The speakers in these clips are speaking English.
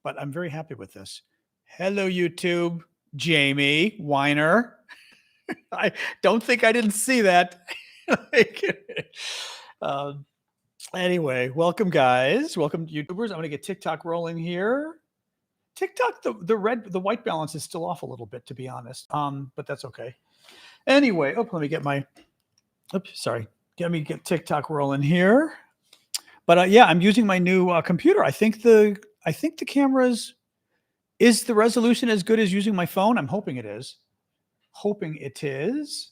but I'm very happy with this. Hello, YouTube. Jamie Weiner. I don't think I didn't see that. Anyway, welcome, guys. Welcome, YouTubers. I'm going to get TikTok rolling here. TikTok, the white balance is still off a little bit, to be honest. But that's okay. Anyway, let me get my. Sorry. Let me get TikTok rolling here. But yeah, I'm using my new computer. I think the camera's is the resolution as good as using my phone. I'm hoping it is. Hoping it is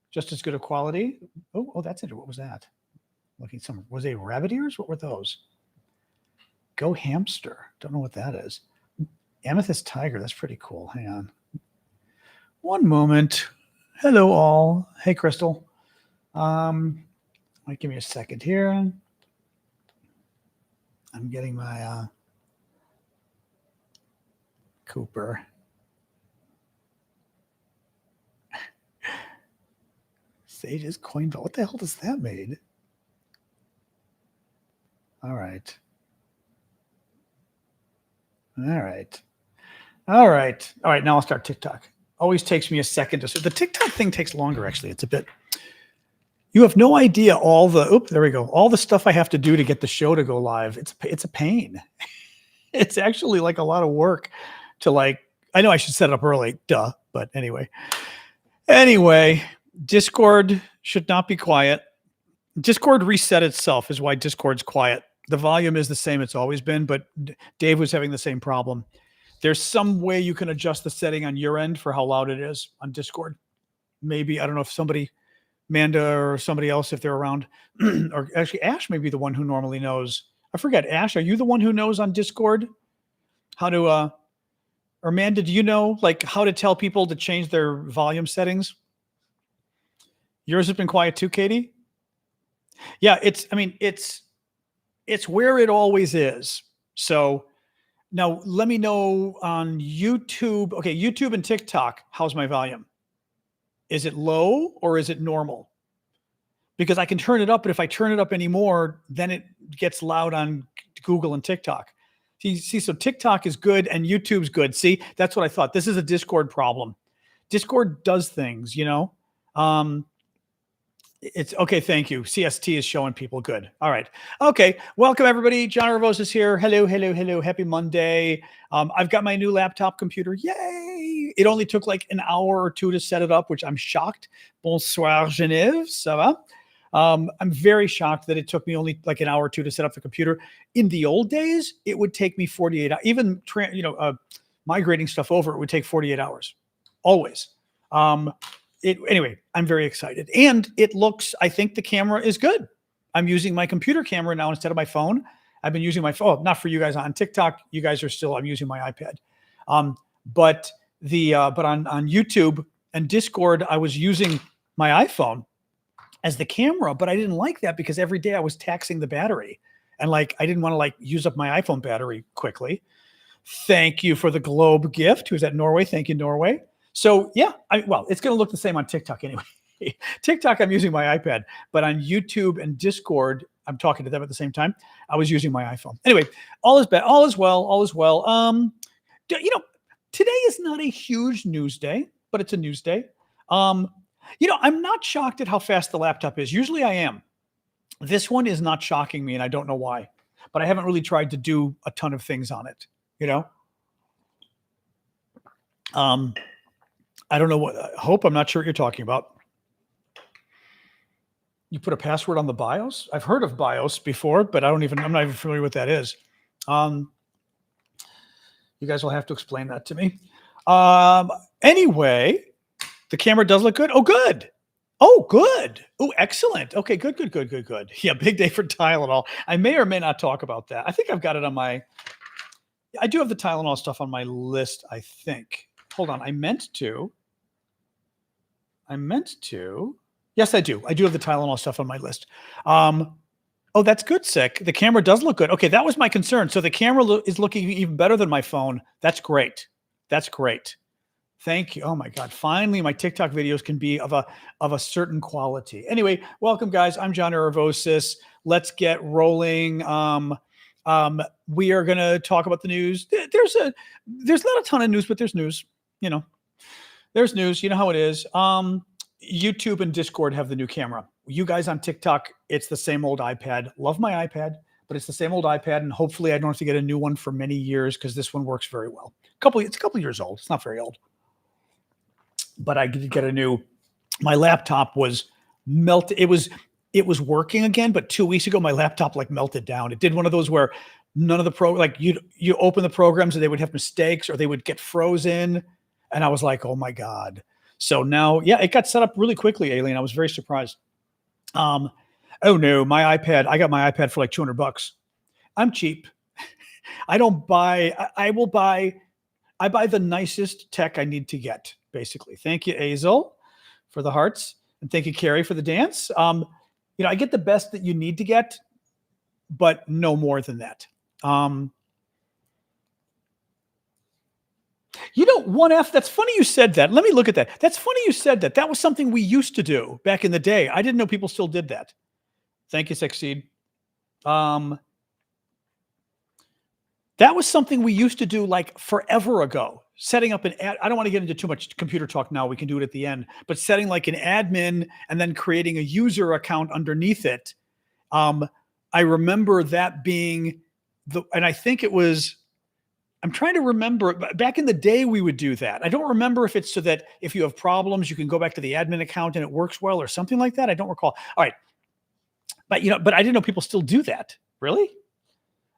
just as good a quality. Oh, that's it. What was that? Looking some. Was they rabbit ears? What were those? Go hamster. Don't know what that is. Amethyst tiger. That's pretty cool. Hang on. One moment. Hello, all. Hey, Crystal. Give me a second here. I'm getting my Cooper. Sage's coin vault. What the hell does that mean? All right. Now I'll start TikTok. Always takes me a second to. The TikTok thing takes longer. Actually, it's a bit. You have no idea all the. There we go. All the stuff I have to do to get the show to go live. It's a pain. It's actually like a lot of work to like. I know I should set it up early. Duh. But anyway. Discord should not be quiet. Discord reset itself is why Discord's quiet. The volume is the same it's always been, but Dave was having the same problem. There's some way you can adjust the setting on your end for how loud it is on Discord. Maybe, I don't know if somebody, Manda or somebody else, if they're around, or actually Ash may be the one who normally knows. I forget, Ash, are you the one who knows on Discord how to, or Manda, do you know like how to tell people to change their volume settings? Yours has been quiet too, Katie? Yeah, it's where it always is. So now let me know on YouTube. Okay, YouTube and TikTok, how's my volume? Is it low or is it normal? Because I can turn it up, but if I turn it up anymore, then it gets loud on Google and TikTok. See, so TikTok is good and YouTube's good. See, that's what I thought. This is a Discord problem. Discord does things, you know? It's okay. Thank you. CST is showing people good. All right. Okay. Welcome everybody. John Aravosis here. Hello. Happy Monday. I've got my new laptop computer. Yay. It only took like an hour or two to set it up, which I'm shocked. Bonsoir, Genève. Ça va? I'm very shocked that it took me only like an hour or two to set up the computer. In the old days, it would take me 48 hours. Even, migrating stuff over, it would take 48 hours. Always. Anyway, I'm very excited. And it looks, I think the camera is good. I'm using my computer camera now instead of my phone. I've been using my phone, not for you guys on TikTok. You guys are still, I'm using my iPad. But on YouTube and Discord, I was using my iPhone as the camera, but I didn't like that because every day I was taxing the battery. And like, I didn't want to like use up my iPhone battery quickly. Thank you for the globe gift. Who's at Norway? Thank you, Norway. So yeah, it's going to look the same on TikTok anyway. TikTok, I'm using my iPad, but on YouTube and Discord, I'm talking to them at the same time. I was using my iPhone. Anyway, all is well. Today is not a huge news day, but it's a news day. I'm not shocked at how fast the laptop is. Usually I am. This one is not shocking me, and I don't know why. But I haven't really tried to do a ton of things on it. I don't know what. Hope I'm not sure what you're talking about. You put a password on the BIOS? I've heard of BIOS before, but I'm not even familiar what that is. You guys will have to explain that to me. Anyway, the camera does look good. Oh, good. Oh, excellent. Okay, good. Yeah, big day for Tylenol. I may or may not talk about that. I think I've got it on I do have the Tylenol stuff on my list, I think. Hold on. I meant to. Yes, I do. I do have the Tylenol stuff on my list. Oh, that's good, Sick. The camera does look good. Okay, that was my concern. So the camera is looking even better than my phone. That's great. Thank you. Oh my God. Finally, my TikTok videos can be of a certain quality. Anyway, welcome guys. I'm John Aravosis. Let's get rolling. We are going to talk about the news. There's not a ton of news, but there's news. There's news. You know how it is. YouTube and Discord have the new camera. You guys on TikTok, it's the same old iPad. Love my iPad, but it's the same old iPad, and hopefully I don't have to get a new one for many years because this one works very well. It's a couple years old. It's not very old, but I did get a new. My laptop was melted. It was working again, but 2 weeks ago my laptop melted down. It did one of those where none of the you open the programs and they would have mistakes or they would get frozen, and I was like, oh my God. So now, yeah, it got set up really quickly, Alien. I was very surprised. Oh no, my iPad. I got my iPad for like $200. I'm cheap. I buy the nicest tech I need to get, basically. Thank you, Azel, for the hearts. And thank you, Carrie, for the dance. I get the best that you need to get, but no more than that. 1F, that's funny you said that. Let me look at that. That's funny you said that. That was something we used to do back in the day. I didn't know people still did that. Thank you, Succeed. That was something we used to do forever ago. Setting up an ad. I don't want to get into too much computer talk now. We can do it at the end. But setting an admin and then creating a user account underneath it. I remember that being and I think it was, I'm trying to remember, back in the day we would do that. I don't remember if it's so that if you have problems, you can go back to the admin account and it works well or something like that. I don't recall. All right. But I didn't know people still do that. Really?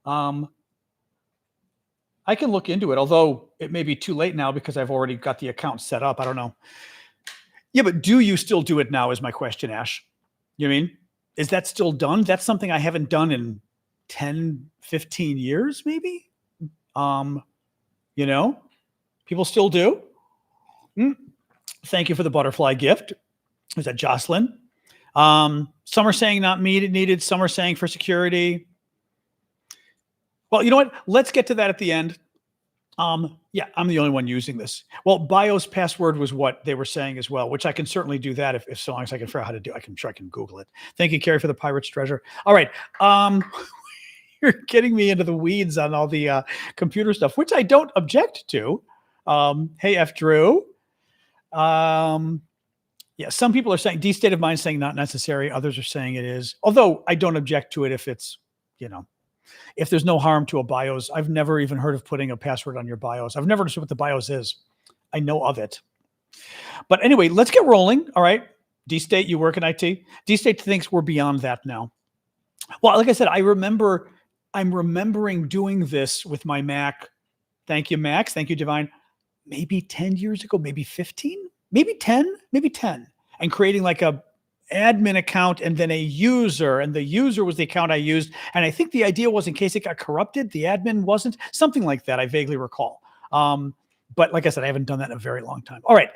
I can look into it, although it may be too late now because I've already got the account set up. I don't know. Yeah, but do you still do it now is my question, Ash. You know what I mean? Is that still done? That's something I haven't done in 10, 15 years, maybe? People still do. Thank you for the butterfly gift. Was that Jocelyn? Some are saying not needed. Some are saying for security. Well, you know what? Let's get to that at the end. Yeah, I'm the only one using this. Well, BIOS password was what they were saying as well, which I can certainly do that if so long as I can figure out how to do. I can Google it. Thank you, Carrie, for the Pirate's Treasure. All right. You're getting me into the weeds on all the computer stuff, which I don't object to. Hey, F. Drew. Yeah, some people are saying D state of mind saying not necessary. Others are saying it is. Although I don't object to it if it's, if there's no harm to a BIOS. I've never even heard of putting a password on your BIOS. I've never understood what the BIOS is. I know of it. But anyway, let's get rolling. All right. D state, you work in IT. D state thinks we're beyond that now. Well, like I said, I'm remembering doing this with my Mac. Thank you, Max. Thank you, Divine. Maybe 10 years ago, maybe 15, maybe 10, and creating a admin account and then a user, and the user was the account I used. And I think the idea was in case it got corrupted, the admin wasn't, something like that. I vaguely recall. But like I said, I haven't done that in a very long time. All right.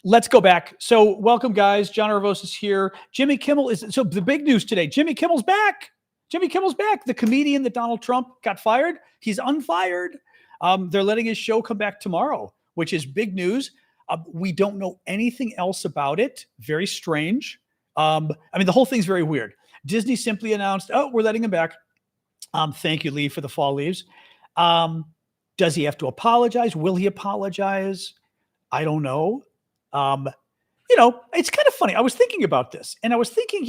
Let's go back. So welcome, guys. John Aravosis is here. Jimmy Kimmel so the big news today, Jimmy Kimmel's back. The comedian that Donald Trump got fired. He's unfired. They're letting his show come back tomorrow, which is big news. We don't know anything else about it. Very strange. The whole thing's very weird. Disney simply announced, we're letting him back. Thank you, Lee, for the fall leaves. Does he have to apologize? Will he apologize? I don't know. It's kind of funny. I was thinking about this, and I was thinking,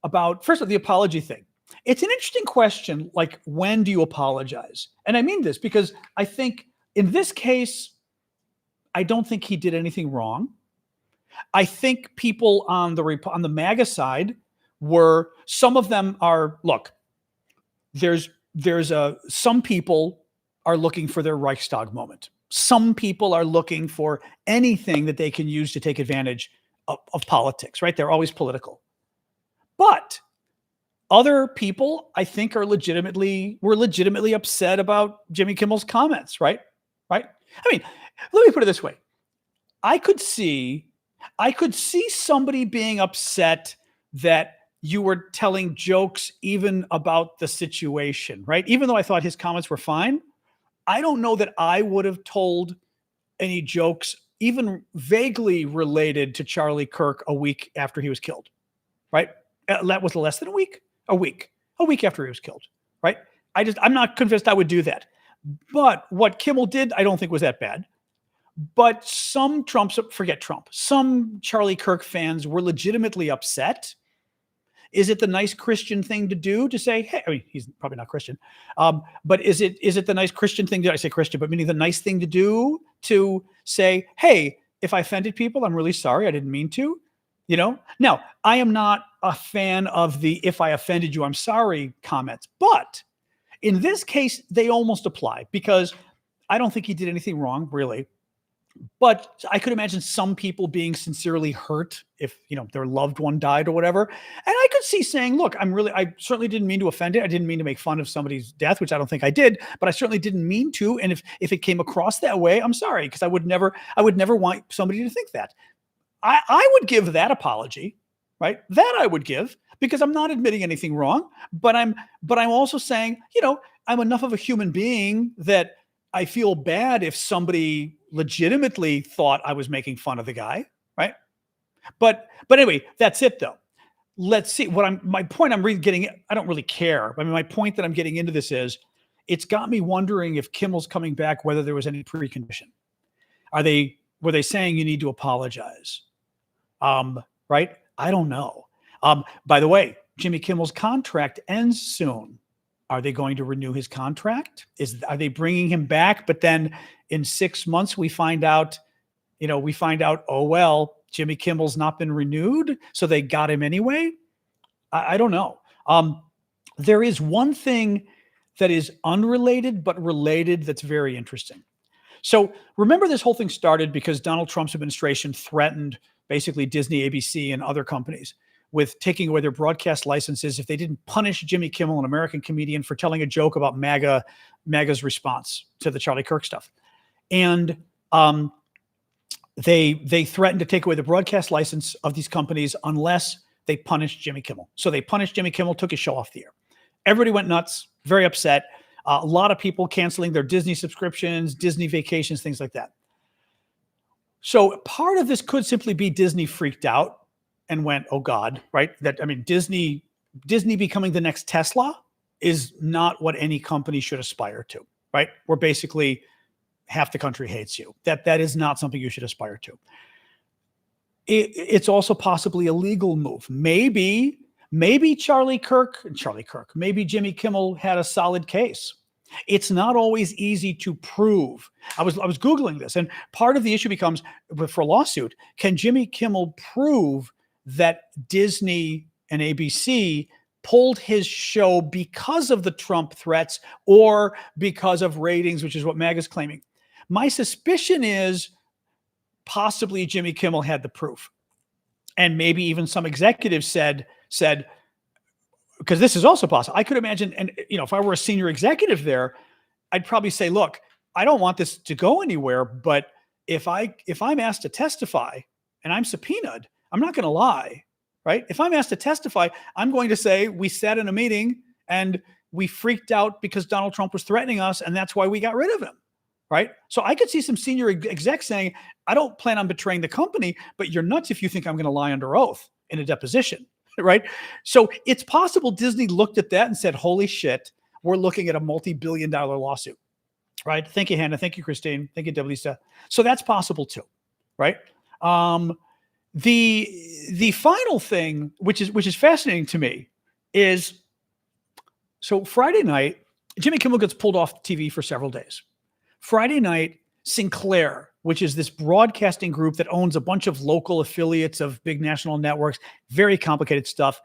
about, first of all, the apology thing. It's an interesting question, when do you apologize? And I mean this because I think in this case, I don't think he did anything wrong. I think people on the MAGA side some of them are, look, some people are looking for their Reichstag moment. Some people are looking for anything that they can use to take advantage of politics, right? They're always political. But other people, I think, were legitimately upset about Jimmy Kimmel's comments, right? Right? Let me put it this way. I could see somebody being upset that you were telling jokes even about the situation, right? Even though I thought his comments were fine, I don't know that I would have told any jokes even vaguely related to Charlie Kirk a week after he was killed, right? That was less than a week after he was killed. right? I'm not convinced I would do that. But what Kimmel did, I don't think was that bad. But some Charlie Kirk fans were legitimately upset. Is it the nice Christian thing to do to say, hey, I mean, he's probably not Christian, but is it the nice Christian thing? Did I say Christian, but meaning the nice thing to do to say, hey, if I offended people, I'm really sorry. I didn't mean to, Now, I am not a fan of the if I offended you, I'm sorry comments, but in this case, they almost apply because I don't think he did anything wrong, really. But I could imagine some people being sincerely hurt if, their loved one died or whatever. And I could see saying, look, I certainly didn't mean to offend it. I didn't mean to make fun of somebody's death, which I don't think I did, but I certainly didn't mean to. And if it came across that way, I'm sorry, because I would never want somebody to think that. I would give that apology, right? That I would give because I'm not admitting anything wrong, but I'm also saying, I'm enough of a human being that I feel bad if somebody legitimately thought I was making fun of the guy, right? But anyway, that's it though. Let's see my point I'm really getting. I don't really care. I mean, my point that I'm getting into this is it's got me wondering if Kimmel's coming back, whether there was any precondition. Were they saying you need to apologize? Right? I don't know. By the way, Jimmy Kimmel's contract ends soon. Are they going to renew his contract? Are they bringing him back? But then in 6 months, we find out, oh, well, Jimmy Kimmel's not been renewed. So they got him anyway. I don't know. There is one thing that is unrelated, but related that's very interesting. So remember this whole thing started because Donald Trump's administration threatened basically Disney, ABC, and other companies with taking away their broadcast licenses if they didn't punish Jimmy Kimmel, an American comedian, for telling a joke about MAGA's response to the Charlie Kirk stuff. And they threatened to take away the broadcast license of these companies unless they punished Jimmy Kimmel. So they punished Jimmy Kimmel, took his show off the air. Everybody went nuts, very upset. A lot of people canceling their Disney subscriptions, Disney vacations, things like that. So part of this could simply be Disney freaked out and went, oh God, right? Disney becoming the next Tesla is not what any company should aspire to, right? Where basically half the country hates you. That is not something you should aspire to. It's also possibly a legal move. Maybe maybe Jimmy Kimmel had a solid case. It's not always easy to prove. I was Googling this, and part of the issue becomes for a lawsuit, can Jimmy Kimmel prove that Disney and ABC pulled his show because of the Trump threats or because of ratings, which is what MAGA's claiming? My suspicion is possibly Jimmy Kimmel had the proof. And maybe even some executives said, because this is also possible. I could imagine, and if I were a senior executive there, I'd probably say, look, I don't want this to go anywhere, but if I'm asked to testify and I'm subpoenaed, I'm not going to lie, right? If I'm asked to testify, I'm going to say we sat in a meeting and we freaked out because Donald Trump was threatening us, and that's why we got rid of him, right? So I could see some senior execs saying, I don't plan on betraying the company, but you're nuts if you think I'm going to lie under oath in a deposition, right? So it's possible Disney looked at that and said, holy shit, we're looking at a multi-billion-dollar lawsuit, right? Thank you, Hannah. Thank you, Christine. Thank you, Lisa. So that's possible too, right? The final thing, which is fascinating to me, is so Friday night, Jimmy Kimmel gets pulled off TV for several days. Friday night, Sinclair, which is this broadcasting group that owns a bunch of local affiliates of big national networks, very complicated stuff.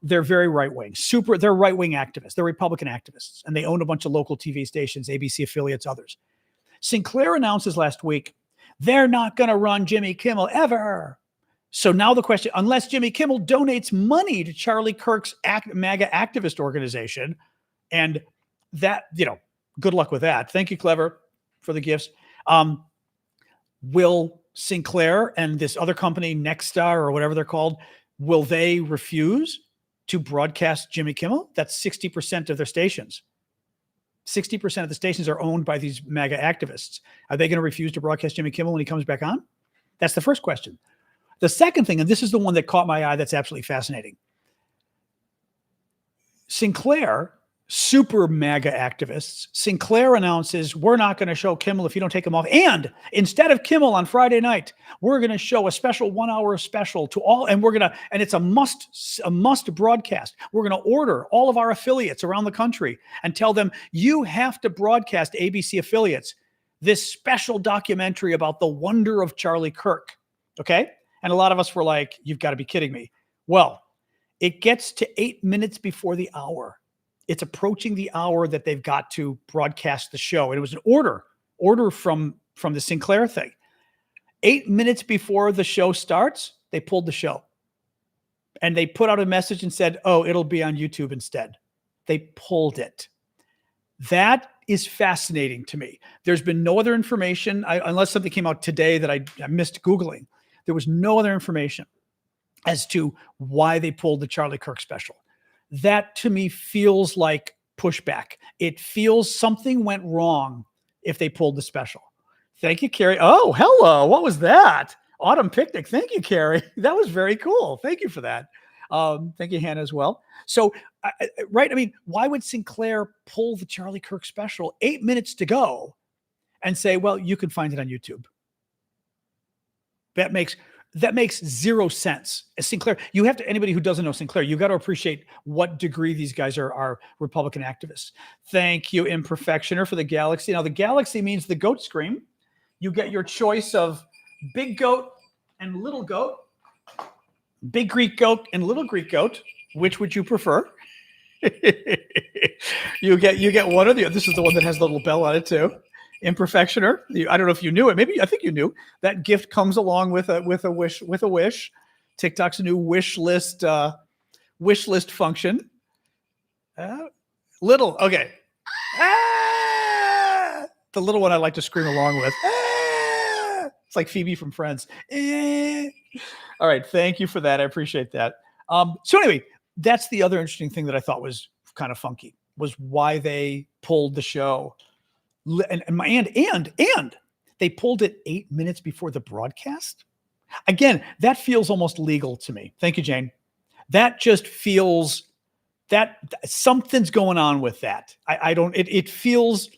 They're very right-wing, they're right-wing activists. They're Republican activists, and they own a bunch of local TV stations, ABC affiliates, others. Sinclair announces last week, they're not going to run Jimmy Kimmel ever. So now the question, unless Jimmy Kimmel donates money to Charlie Kirk's MAGA activist organization, and that, good luck with that. Thank you, Clever, for the gifts. Will Sinclair and this other company, Nexstar or whatever they're called, will they refuse to broadcast Jimmy Kimmel? That's 60% of their stations. 60% of the stations are owned by these MAGA activists. Are they going to refuse to broadcast Jimmy Kimmel when he comes back on? That's the first question. The second thing, and this is the one that caught my eye that's absolutely fascinating. Sinclair super MAGA activists. Sinclair announces, we're not going to show Kimmel if you don't take him off. And instead of Kimmel on Friday night, we're going to show a special 1 hour special to all. And and it's a must broadcast. We're going to order all of our affiliates around the country and tell them, you have to broadcast ABC affiliates this special documentary about the wonder of Charlie Kirk. Okay. And a lot of us were like, you've got to be kidding me. Well, it gets to 8 minutes before the hour. It's approaching the hour that they've got to broadcast the show. And it was an order from the Sinclair thing. 8 minutes before the show starts, they pulled the show. And they put out a message and said, oh, it'll be on YouTube instead. They pulled it. That is fascinating to me. There's been no other information, unless something came out today that I missed Googling. There was no other information as to why they pulled the Charlie Kirk special. That to me feels like pushback. It feels something went wrong if they pulled the special. Thank you, Carrie. Oh, hello. What was that? Autumn Picnic. Thank you, Carrie. That was very cool. Thank you for that. Thank you, Hannah, as well. So, right. I mean, why would Sinclair pull the Charlie Kirk special 8 minutes to go and say, well, you can find it on YouTube? That makes zero sense. As Sinclair, you have to, anybody who doesn't know Sinclair, you got to appreciate what degree these guys are Republican activists. Thank you, Imperfectioner, for the Galaxy. Now, the Galaxy means the goat scream. You get your choice of big goat and little goat, big Greek goat and little Greek goat. Which would you prefer? You get one or the other. This is the one that has the little bell on it too. Imperfectioner. I don't know if you knew it. Maybe I think you knew that gift comes along with a wish. TikTok's new wish list function. Little. Okay. The little one I like to scream along with. It's like Phoebe from Friends. All right. Thank you for that. I appreciate that. So anyway, that's the other interesting thing that I thought was kind of funky, was why they pulled the show. And they pulled it 8 minutes before the broadcast. Again, that feels almost legal to me. Thank you, Jane. That just feels that something's going on with that. It feels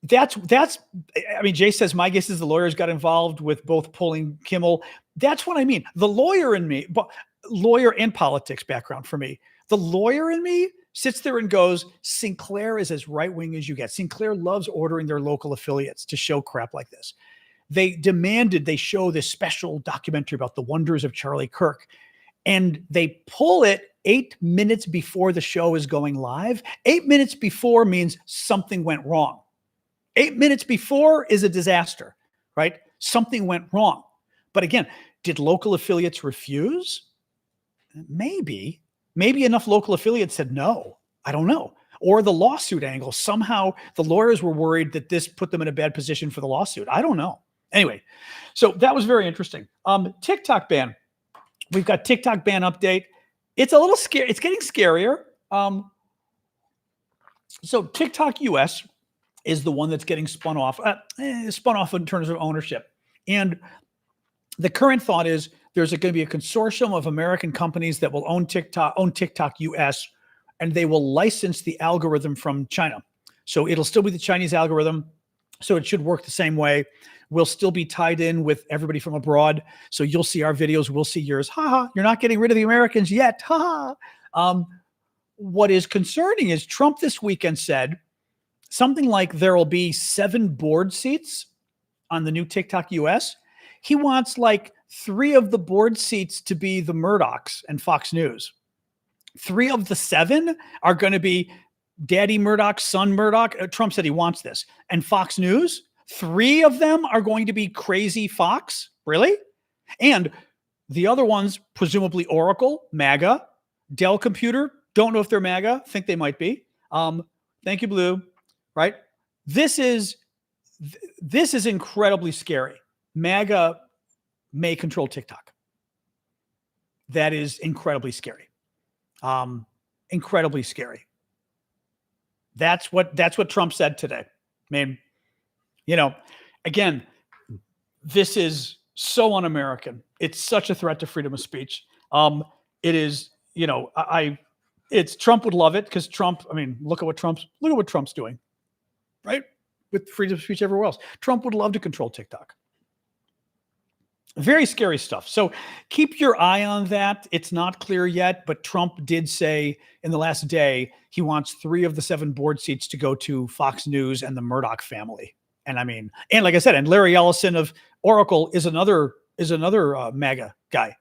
that's, I mean, Jay says, my guess is the lawyers got involved with both pulling Kimmel. That's what I mean. The lawyer in me, but lawyer and politics background for me, the lawyer in me sits there and goes, Sinclair is as right-wing as you get. Sinclair loves ordering their local affiliates to show crap like this. They demanded they show this special documentary about the wonders of Charlie Kirk. And they pull it 8 minutes before the show is going live. 8 minutes before means something went wrong. 8 minutes before is a disaster, right? Something went wrong. But again, did local affiliates refuse? Maybe enough local affiliates said no. I don't know. Or the lawsuit angle. Somehow the lawyers were worried that this put them in a bad position for the lawsuit. I don't know. Anyway, so that was very interesting. TikTok ban. We've got TikTok ban update. It's a little scary. It's getting scarier. So TikTok US is the one that's getting spun off in terms of ownership. And the current thought is there's going to be a consortium of American companies that will own TikTok US, and they will license the algorithm from China. So it'll still be the Chinese algorithm. So it should work the same way. We'll still be tied in with everybody from abroad. So you'll see our videos. We'll see yours. Ha! You're not getting rid of the Americans yet. Ha! What is concerning is Trump this weekend said something like there will be 7 board seats on the new TikTok US. He wants like 3 of the board seats to be the Murdochs and Fox News. 3 of the 7 are going to be Daddy Murdoch, son Murdoch. Trump said he wants this. And Fox News, 3 of them are going to be crazy Fox. Really? And the other ones, presumably Oracle, MAGA, Dell Computer. Don't know if they're MAGA. Think they might be. Thank you, Blue. Right? This is incredibly scary. MAGA may control TikTok. That is incredibly scary. Incredibly scary. That's what Trump said today. I mean, again, this is so un-American. It's such a threat to freedom of speech. It is, It's Trump would love it because Trump, I mean, look at what Trump's doing, right? With freedom of speech everywhere else. Trump would love to control TikTok. Very scary stuff. So keep your eye on that. It's not clear yet, but Trump did say in the last day he wants 3 of the 7 board seats to go to Fox News and the Murdoch family. And I mean, and like I said, and Larry Ellison of Oracle is another MAGA guy.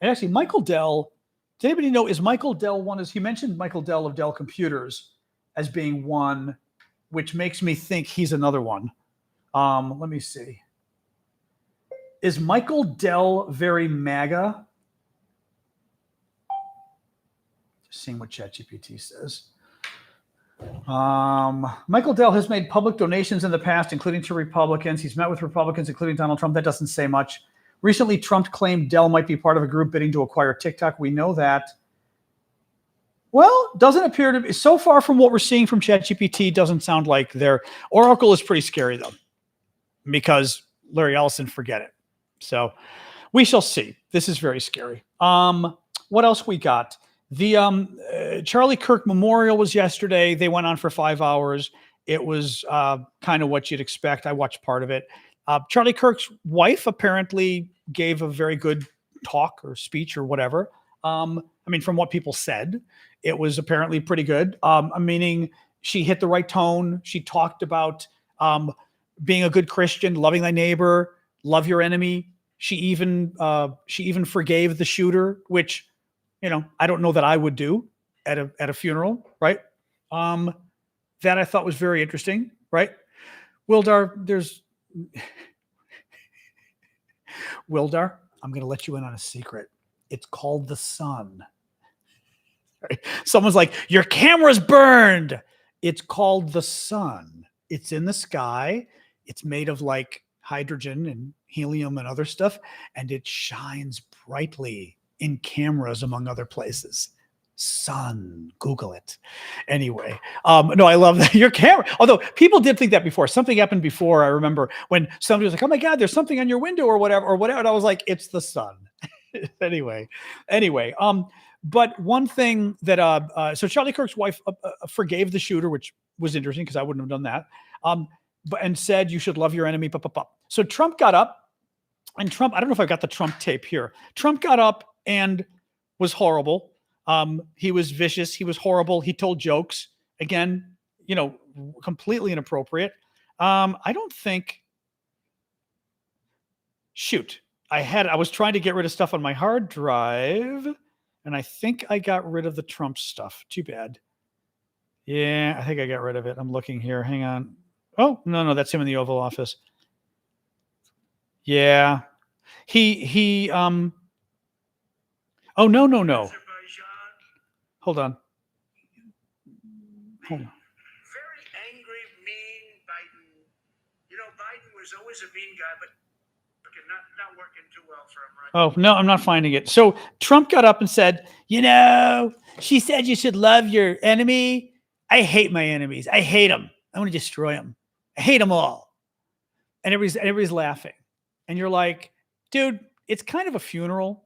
And actually, Michael Dell. Does anybody know, is Michael Dell one? He mentioned Michael Dell of Dell Computers as being one, which makes me think he's another one. Let me see. Is Michael Dell very MAGA? Just seeing what ChatGPT says. Michael Dell has made public donations in the past, including to Republicans. He's met with Republicans, including Donald Trump. That doesn't say much. Recently, Trump claimed Dell might be part of a group bidding to acquire TikTok. We know that. Well, doesn't appear to be. So far from what we're seeing from ChatGPT, doesn't sound like their Oracle is pretty scary, though, because Larry Ellison, forget it. So we shall see. This is very scary. What else we got? The Charlie Kirk Memorial was yesterday. They went on for 5 hours. It was kind of what you'd expect. I watched part of it. Charlie Kirk's wife apparently gave a very good talk or speech or whatever. I mean, from what people said, it was apparently pretty good. Meaning she hit the right tone. She talked about being a good Christian, loving thy neighbor, love your enemy. She even forgave the shooter, which, you know, I don't know that I would do at a funeral, right? That I thought was very interesting, right? Wildar, Wildar, I'm going to let you in on a secret. It's called the sun. Right? Someone's like, your camera's burned. It's called the sun. It's in the sky. It's made of like hydrogen and helium and other stuff, and it shines brightly in cameras, among other places. Sun, Google it. Anyway, no, I love that. Your camera. Although people did think that before. Something happened before. I remember when somebody was like, "Oh my God, there's something on your window or whatever." And I was like, "It's the sun." Anyway. But one thing that so Charlie Kirk's wife forgave the shooter, which was interesting because I wouldn't have done that. And said you should love your enemy. So Trump got up, and Trump. I don't know if I got the Trump tape here. Trump got up and was horrible. He was vicious. He was horrible. He told jokes. Again, you know, completely inappropriate. I don't think. Shoot, I was trying to get rid of stuff on my hard drive, and I think I got rid of the Trump stuff. Too bad. Yeah, I think I got rid of it. I'm looking here. Hang on. Oh, no, that's him in the Oval Office. Yeah. He oh, no. Hold on. Very angry, mean Biden. You know, Biden was always a mean guy, but not working too well for him, right? Oh, no, I'm not finding it. So Trump got up and said, you know, she said you should love your enemy. I hate my enemies. I hate them. I want to destroy them. I hate them all. And everybody's laughing. And you're like, dude, it's kind of a funeral.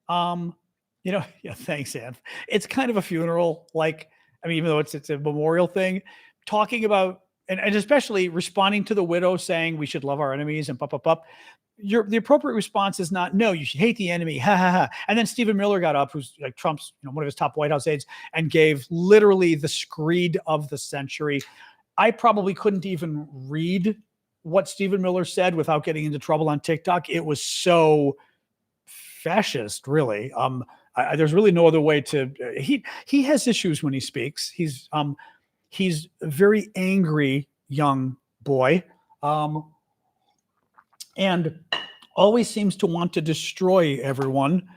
You know, yeah, thanks, Ann. It's kind of a funeral. Like, I mean, even though it's a memorial thing, talking about, and especially responding to the widow saying we should love our enemies and the appropriate response is not, no, you should hate the enemy. Ha ha ha. And then Stephen Miller got up, who's like Trump's, you know, one of his top White House aides, and gave literally the screed of the century. I probably couldn't even read what Stephen Miller said without getting into trouble on TikTok. It was so fascist, really. There's really no other way to. He has issues when he speaks. He's a very angry young boy, and always seems to want to destroy everyone.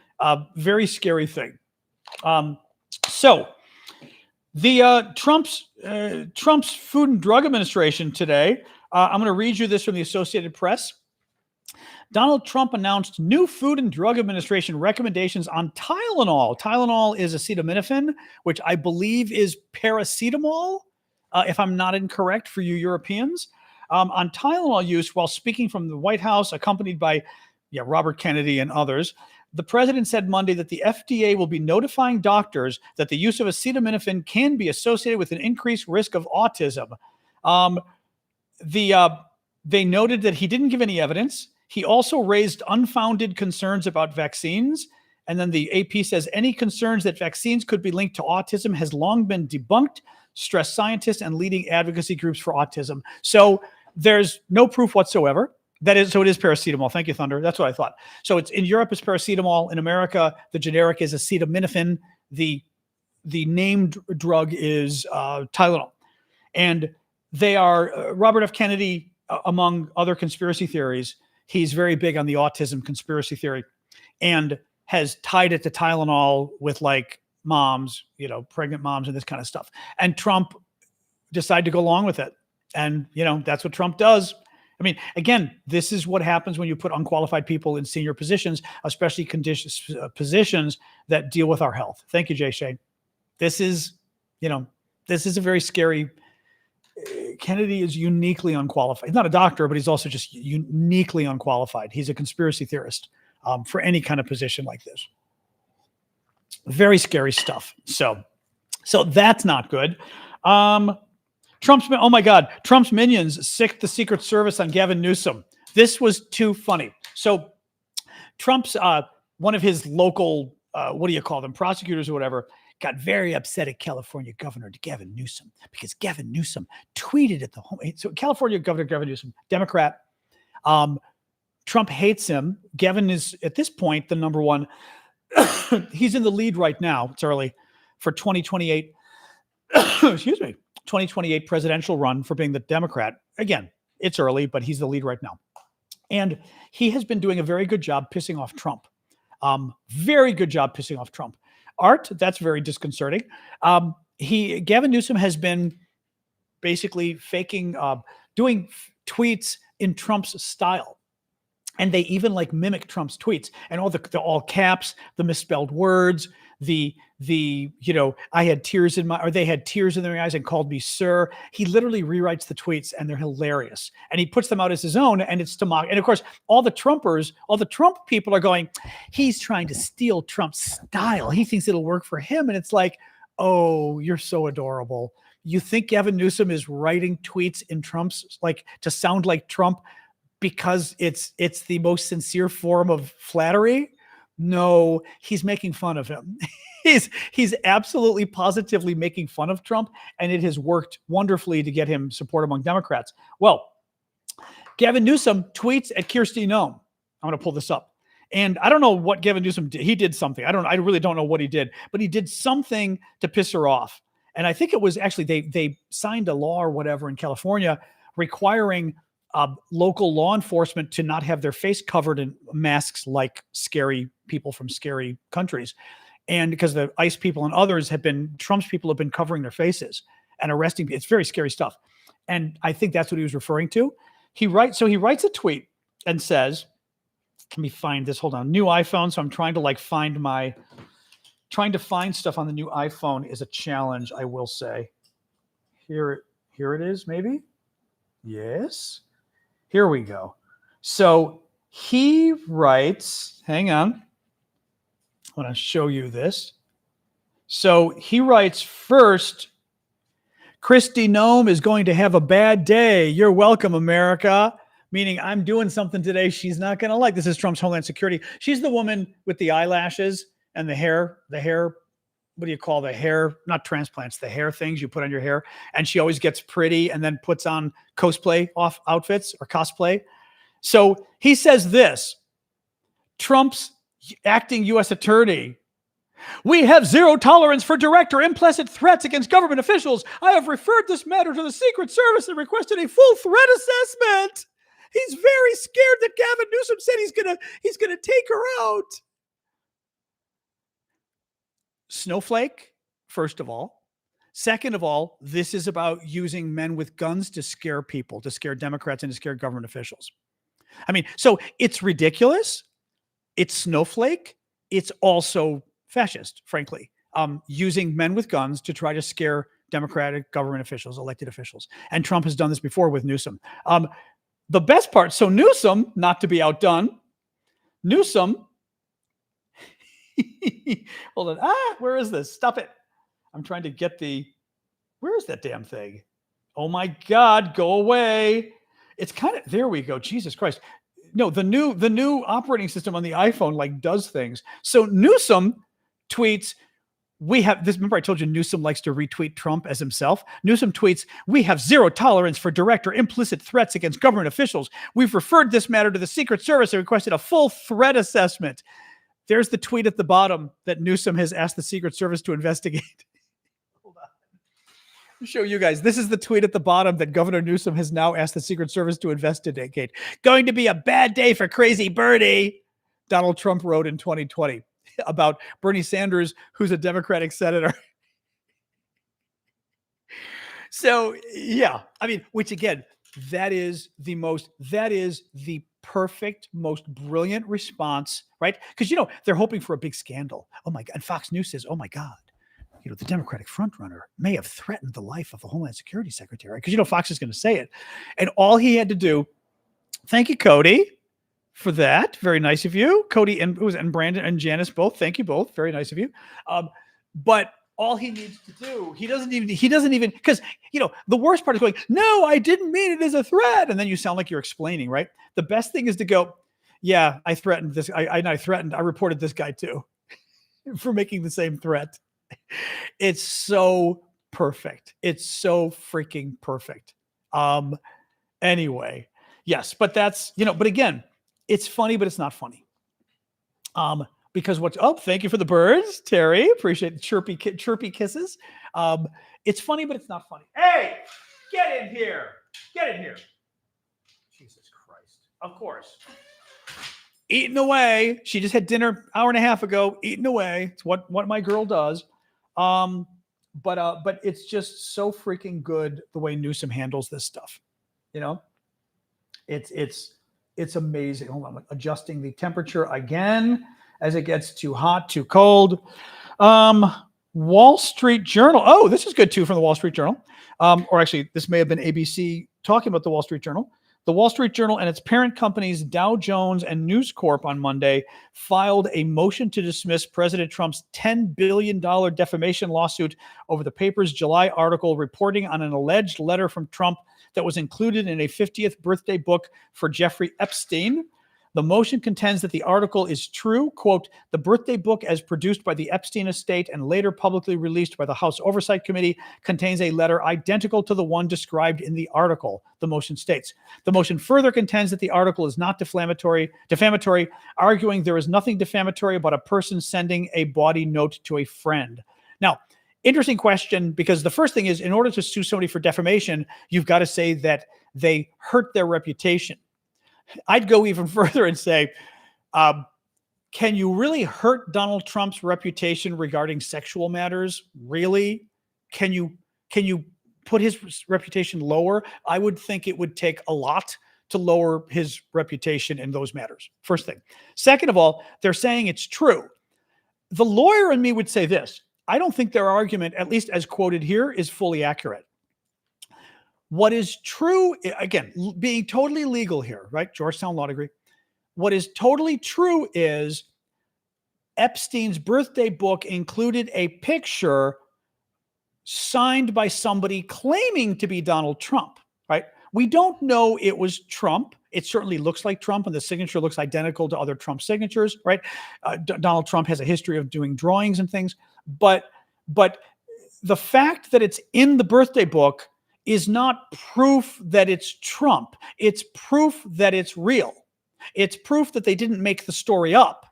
Very scary thing. So the Trump's Food and Drug Administration today. I'm going to read you this from the Associated Press. Donald Trump announced new Food and Drug Administration recommendations on Tylenol. Tylenol is acetaminophen, which I believe is paracetamol, if I'm not incorrect for you Europeans, on Tylenol use while speaking from the White House, accompanied by Robert Kennedy and others. The president said Monday that the FDA will be notifying doctors that the use of acetaminophen can be associated with an increased risk of autism. They noted that he didn't give any evidence. He also raised unfounded concerns about vaccines. And then the AP says any concerns that vaccines could be linked to autism has long been debunked, stressed scientists and leading advocacy groups for autism. So there's no proof whatsoever. So it is paracetamol. Thank you, Thunder. That's what I thought. So it's in Europe, it's paracetamol. In America, the generic is acetaminophen. The named drug is Tylenol. And they are Robert F. Kennedy, among other conspiracy theories. He's very big on the autism conspiracy theory and has tied it to Tylenol with like moms, pregnant moms and this kind of stuff. And Trump decided to go along with it. And, that's what Trump does. I mean, again, this is what happens when you put unqualified people in senior positions, especially positions that deal with our health. Thank you, Jay Shane. This is a very scary. Kennedy is uniquely unqualified. He's not a doctor, but he's also just uniquely unqualified. He's a conspiracy theorist for any kind of position like this. Very scary stuff. So that's not good. Trump's minions sicked the Secret Service on Gavin Newsom. This was too funny. So Trump's one of his local, prosecutors or whatever, got very upset at California Governor Gavin Newsom because Gavin Newsom tweeted at the home. So California Governor Gavin Newsom, Democrat. Trump hates him. Gavin is at this point the number one. He's in the lead right now. It's early for 2028. Excuse me. 2028 presidential run for being the Democrat. Again, it's early, but he's the lead right now. And he has been doing a very good job pissing off Trump. Very good job pissing off Trump. Art, that's very disconcerting. Gavin Newsom has been basically faking, doing tweets in Trump's style. And they even mimic Trump's tweets and all the all caps, the misspelled words, they had tears in their eyes and called me sir. He literally rewrites the tweets and they're hilarious. And he puts them out as his own and it's to mock. And of course, all the Trump people are going, he's trying to steal Trump's style. He thinks it'll work for him. And it's like, oh, you're so adorable. You think Gavin Newsom is writing tweets in Trump's, to sound like Trump because it's the most sincere form of flattery? No, he's making fun of him. He's absolutely positively making fun of Trump, and it has worked wonderfully to get him support among Democrats. Well, Gavin Newsom tweets at Kirsty Noem. I'm going to pull this up. And I don't know what Gavin Newsom did. He did something. I really don't know what he did, but he did something to piss her off. And I think it was actually they signed a law or whatever in California requiring local law enforcement to not have their face covered in masks like scary people from scary countries. And because the ICE people and others Trump's people have been covering their faces and arresting people. It's very scary stuff. And I think that's what he was referring to. He writes a tweet and says, let me find this. Hold on. New iPhone. So I'm trying to find stuff on the new iPhone is a challenge, I will say. Here it is, maybe. Yes. Here we go. So he writes, hang on. I want to show you this. So he writes first, Kristi Noem is going to have a bad day. You're welcome, America. Meaning I'm doing something today she's not going to like. This is Trump's Homeland Security. She's the woman with the eyelashes and the hair, what do you call the hair? Not transplants, the hair things you put on your hair. And she always gets pretty and then puts on cosplay outfits or cosplay. So he says this, Trump's acting U.S. attorney. We have zero tolerance for direct or implicit threats against government officials. I have referred this matter to the Secret Service and requested a full threat assessment. He's very scared that Gavin Newsom said he's gonna take her out. Snowflake, first of all. Second of all, this is about using men with guns to scare people, to scare Democrats and to scare government officials. I mean, so it's ridiculous. It's snowflake. It's also fascist, frankly, using men with guns to try to scare Democratic government officials, elected officials. And Trump has done this before with Newsom. The best part, so Newsom, not to be outdone, Newsom Hold on. Where is this? Stop it. I'm trying to get where is that damn thing? Oh my God, go away. It's kind of, there we go. Jesus Christ. No, the new operating system on the iPhone like does things. So Newsom tweets, we have this. Remember, I told you Newsom likes to retweet Trump as himself. Newsom tweets, we have zero tolerance for direct or implicit threats against government officials. We've referred this matter to the Secret Service and requested a full threat assessment. There's the tweet at the bottom that Newsom has asked the Secret Service to investigate. Hold on. I'll show you guys. This is the tweet at the bottom that Governor Newsom has now asked the Secret Service to investigate. Going to be a bad day for crazy Bernie, Donald Trump wrote in 2020 about Bernie Sanders, who's a Democratic senator. So, yeah, I mean, which again, that is the perfect, most brilliant response, right? Because, they're hoping for a big scandal. Oh my God. And Fox News says, oh my God, the Democratic frontrunner may have threatened the life of the Homeland Security Secretary. Because, Fox is going to say it. And all he had to do, thank you, Cody, for that. Very nice of you. Cody and Brandon and Janice both. Thank you both. Very nice of you. But all he needs to do, he doesn't even, because, the worst part is going, no, I didn't mean it as a threat. And then you sound like you're explaining, right? The best thing is to go, yeah, I threatened this. I reported this guy too for making the same threat. It's so perfect. It's so freaking perfect. Anyway, yes, but that's, but again, it's funny, but it's not funny. Because thank you for the birds, Terry. Appreciate the chirpy kisses. It's funny, but it's not funny. Hey, get in here. Get in here. Jesus Christ. Of course. Eating away. She just had dinner hour and a half ago, eating away. It's what my girl does. But it's just so freaking good the way Newsom handles this stuff. It's amazing. Hold on, I'm adjusting the temperature again as it gets too hot, too cold. Wall Street Journal. Oh, this is good too from the Wall Street Journal. Or actually, this may have been ABC talking about the Wall Street Journal. The Wall Street Journal and its parent companies Dow Jones and News Corp on Monday filed a motion to dismiss President Trump's $10 billion defamation lawsuit over the paper's July article reporting on an alleged letter from Trump that was included in a 50th birthday book for Jeffrey Epstein. The motion contends that the article is true. Quote, the birthday book, as produced by the Epstein estate and later publicly released by the House Oversight Committee, contains a letter identical to the one described in the article, the motion states. The motion further contends that the article is not defamatory, arguing there is nothing defamatory about a person sending a bawdy note to a friend. Now, interesting question, because the first thing is, in order to sue somebody for defamation, you've got to say that they hurt their reputation. I'd go even further and say, can you really hurt Donald Trump's reputation regarding sexual matters? Really? Can you put his reputation lower? I would think it would take a lot to lower his reputation in those matters. First thing. Second of all, they're saying it's true. The lawyer in me would say this. I don't think their argument, at least as quoted here, is fully accurate. What is true, again, being totally legal here, right? Georgetown Law Degree. What is totally true is Epstein's birthday book included a picture signed by somebody claiming to be Donald Trump, right? We don't know it was Trump. It certainly looks like Trump, and the signature looks identical to other Trump signatures, right? Donald Trump has a history of doing drawings and things, but the fact that it's in the birthday book is not proof that it's Trump. It's proof that it's real. It's proof that they didn't make the story up.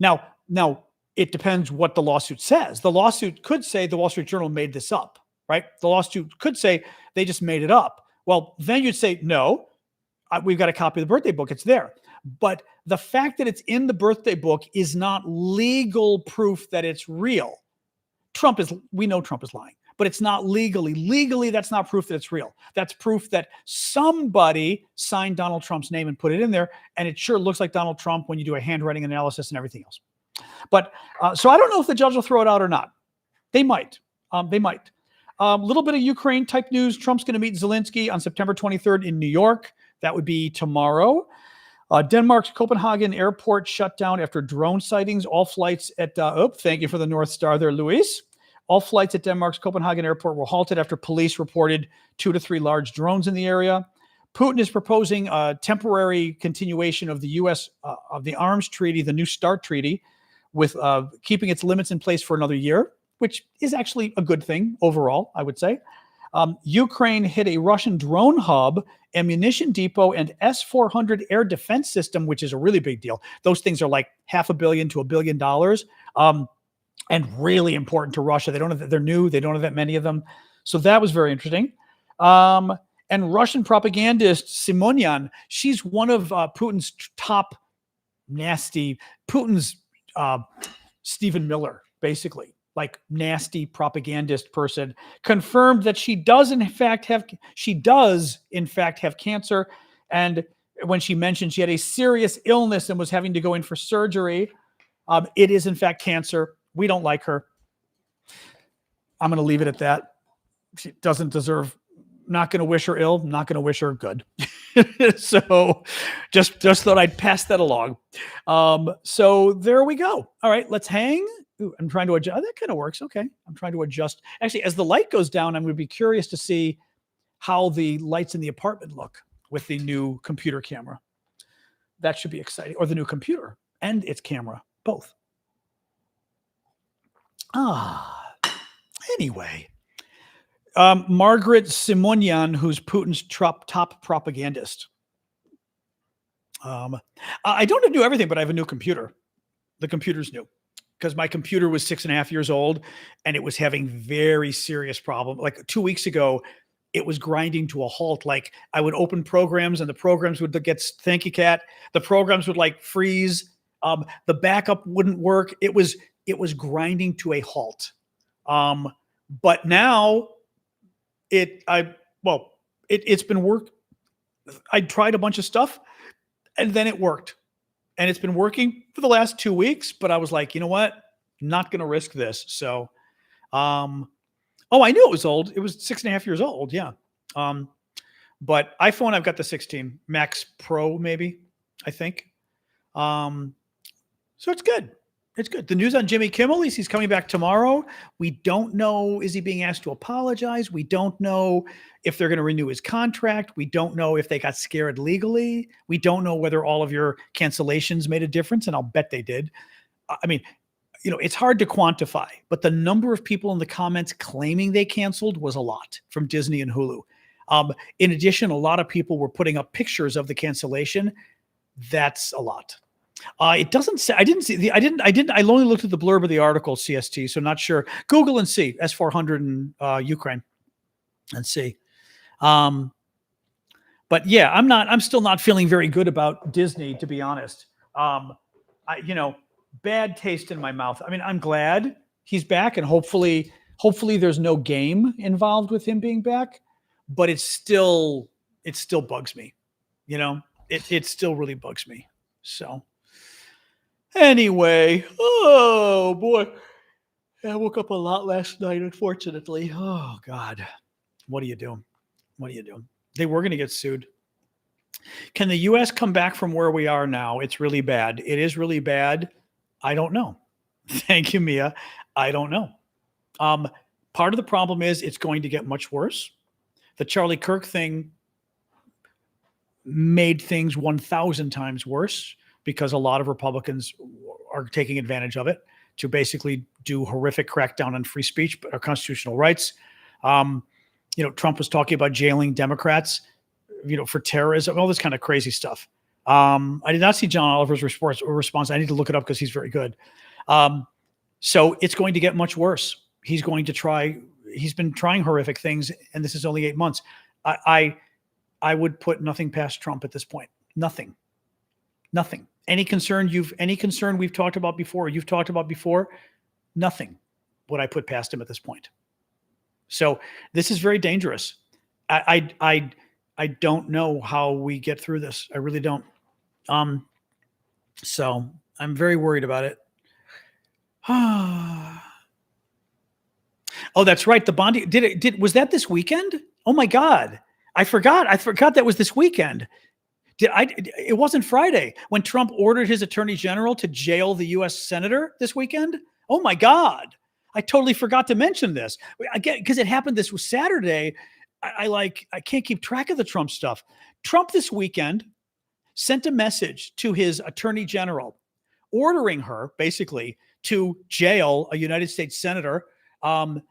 Now it depends what the lawsuit says. The lawsuit could say the Wall Street Journal made this up, right? The lawsuit could say they just made it up. Well, then you'd say, no, we've got a copy of the birthday book. It's there. But the fact that it's in the birthday book is not legal proof that it's real. We know Trump is lying. But it's not legally, that's not proof that it's real. That's proof that somebody signed Donald Trump's name and put it in there. And it sure looks like Donald Trump when you do a handwriting analysis and everything else. But so I don't know if the judge will throw it out or not. They might. Little bit of Ukraine type news. Trump's going to meet Zelensky on September 23rd in New York. That would be tomorrow. Denmark's Copenhagen airport shut down after drone sightings. All flights at, thank you for the North Star there, Luis. All flights at Denmark's Copenhagen airport were halted after police reported 2 to 3 large drones in the area. Putin is proposing a temporary continuation of the U.S. Of the arms treaty, the New START treaty, with keeping its limits in place for another year, which is actually a good thing overall, I would say. Ukraine hit a Russian drone hub, ammunition depot, and S-400 air defense system, which is a really big deal. Those things are like $500 million to $1 billion, and really important to Russia. They don't have, they're new. They don't have that many of them. So that was very interesting. And Russian propagandist Simonyan, she's one of Putin's top nasty, Putin's Stephen Miller, basically. Like nasty propagandist person, confirmed that she does in fact have cancer. And when she mentioned she had a serious illness and was having to go in for surgery, it is in fact cancer. We don't like her. I'm going to leave it at that. She doesn't deserve. Not going to wish her ill. Not going to wish her good. So just thought I'd pass that along. So there we go. All right, let's hang. Ooh, I'm trying to adjust. Oh, that kind of works. Okay. I'm trying to adjust. Actually, as the light goes down, I'm going to be curious to see how the lights in the apartment look with the new computer camera. That should be exciting. Or the new computer and its camera, both. Anyway. Margaret Simonyan, who's Putin's top propagandist. I don't do everything, but I have a new computer. The computer's new because my computer was 6.5 years old and it was having very serious problem. Like 2 weeks ago, it was grinding to a halt. Like I would open programs and the programs would get, thank you, Kat. The programs would like freeze. The backup wouldn't work. It was grinding to a halt. But now it's been work. I tried a bunch of stuff and then it worked. And it's been working for the last 2 weeks, but I was like, you know what? Not going to risk this. So, I knew it was old. It was 6.5 years old. Yeah. But iPhone, I've got the 16 Max Pro, maybe, I think. So it's good. It's good. The news on Jimmy Kimmel is he's coming back tomorrow. We don't know, is he being asked to apologize? We don't know if they're going to renew his contract. We don't know if they got scared legally. We don't know whether all of your cancellations made a difference, and I'll bet they did. I mean, it's hard to quantify, but the number of people in the comments claiming they canceled was a lot from Disney and Hulu. In addition, a lot of people were putting up pictures of the cancellation. That's a lot. It doesn't say, I only looked at the blurb of the article, CST, so not sure. Google and see S-400 in Ukraine and see. But yeah, I'm still not feeling very good about Disney, to be honest. Bad taste in my mouth. I mean, I'm glad he's back and hopefully there's no game involved with him being back, but it still bugs me. It still really bugs me. So anyway, oh boy, I woke up a lot last night, unfortunately. Oh God, what do you do? They were going to get sued. Can the U.S. come back from where we are now? It's really bad. It is really bad. I don't know. Thank you, Mia. I don't know. Part of the problem is it's going to get much worse. The Charlie Kirk thing made things 1,000 times worse because a lot of Republicans are taking advantage of it to basically do horrific crackdown on free speech or constitutional rights. Trump was talking about jailing Democrats, for terrorism, all this kind of crazy stuff. I did not see John Oliver's response. I need to look it up because he's very good. So it's going to get much worse. He's been trying horrific things, and this is only 8 months. I would put nothing past Trump at this point. Nothing. Any concern we've talked about before, you've talked about before, nothing would I put past him at this point. So this is very dangerous. I don't know how we get through this. I really don't. So I'm very worried about it. Oh, that's right. The bond was that this weekend? Oh my God. I forgot that was this weekend. It wasn't Friday when Trump ordered his attorney general to jail the U.S. senator this weekend. Oh my God. I totally forgot to mention this. Again, because it happened this was Saturday. I can't keep track of the Trump stuff. Trump this weekend sent a message to his attorney general ordering her basically to jail a United States senator. In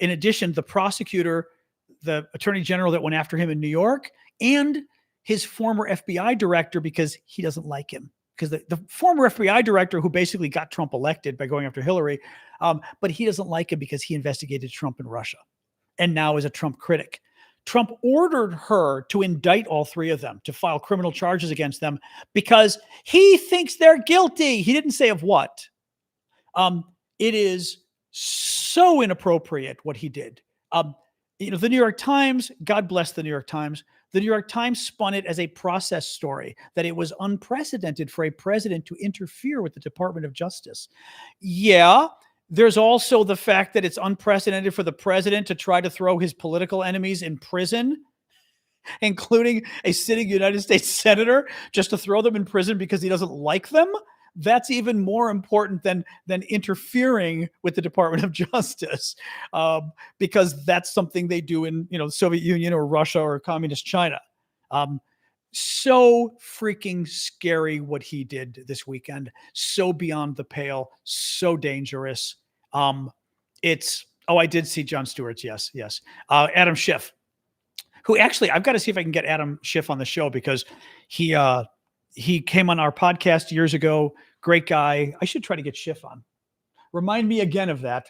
addition, the prosecutor, the attorney general that went after him in New York, and his former FBI director, because he doesn't like him. Because the former FBI director who basically got Trump elected by going after Hillary, but he doesn't like him because he investigated Trump in Russia and now is a Trump critic. Trump ordered her to indict all three of them, to file criminal charges against them because he thinks they're guilty. He didn't say of what. It is so inappropriate what he did. The New York Times, God bless the New York Times. The New York Times spun it as a process story, that it was unprecedented for a president to interfere with the Department of Justice. Yeah, there's also the fact that it's unprecedented for the president to try to throw his political enemies in prison, including a sitting United States senator, just to throw them in prison because he doesn't like them. That's even more important than interfering with the Department of Justice, because that's something they do in the Soviet Union or Russia or communist China. So freaking scary what he did this weekend. So beyond the pale. So dangerous. I did see Jon Stewart's. Yes. Adam Schiff, who actually I've got to see if I can get Adam Schiff on the show because he came on our podcast years ago. Great guy. I should try to get Schiff on. Remind me again of that.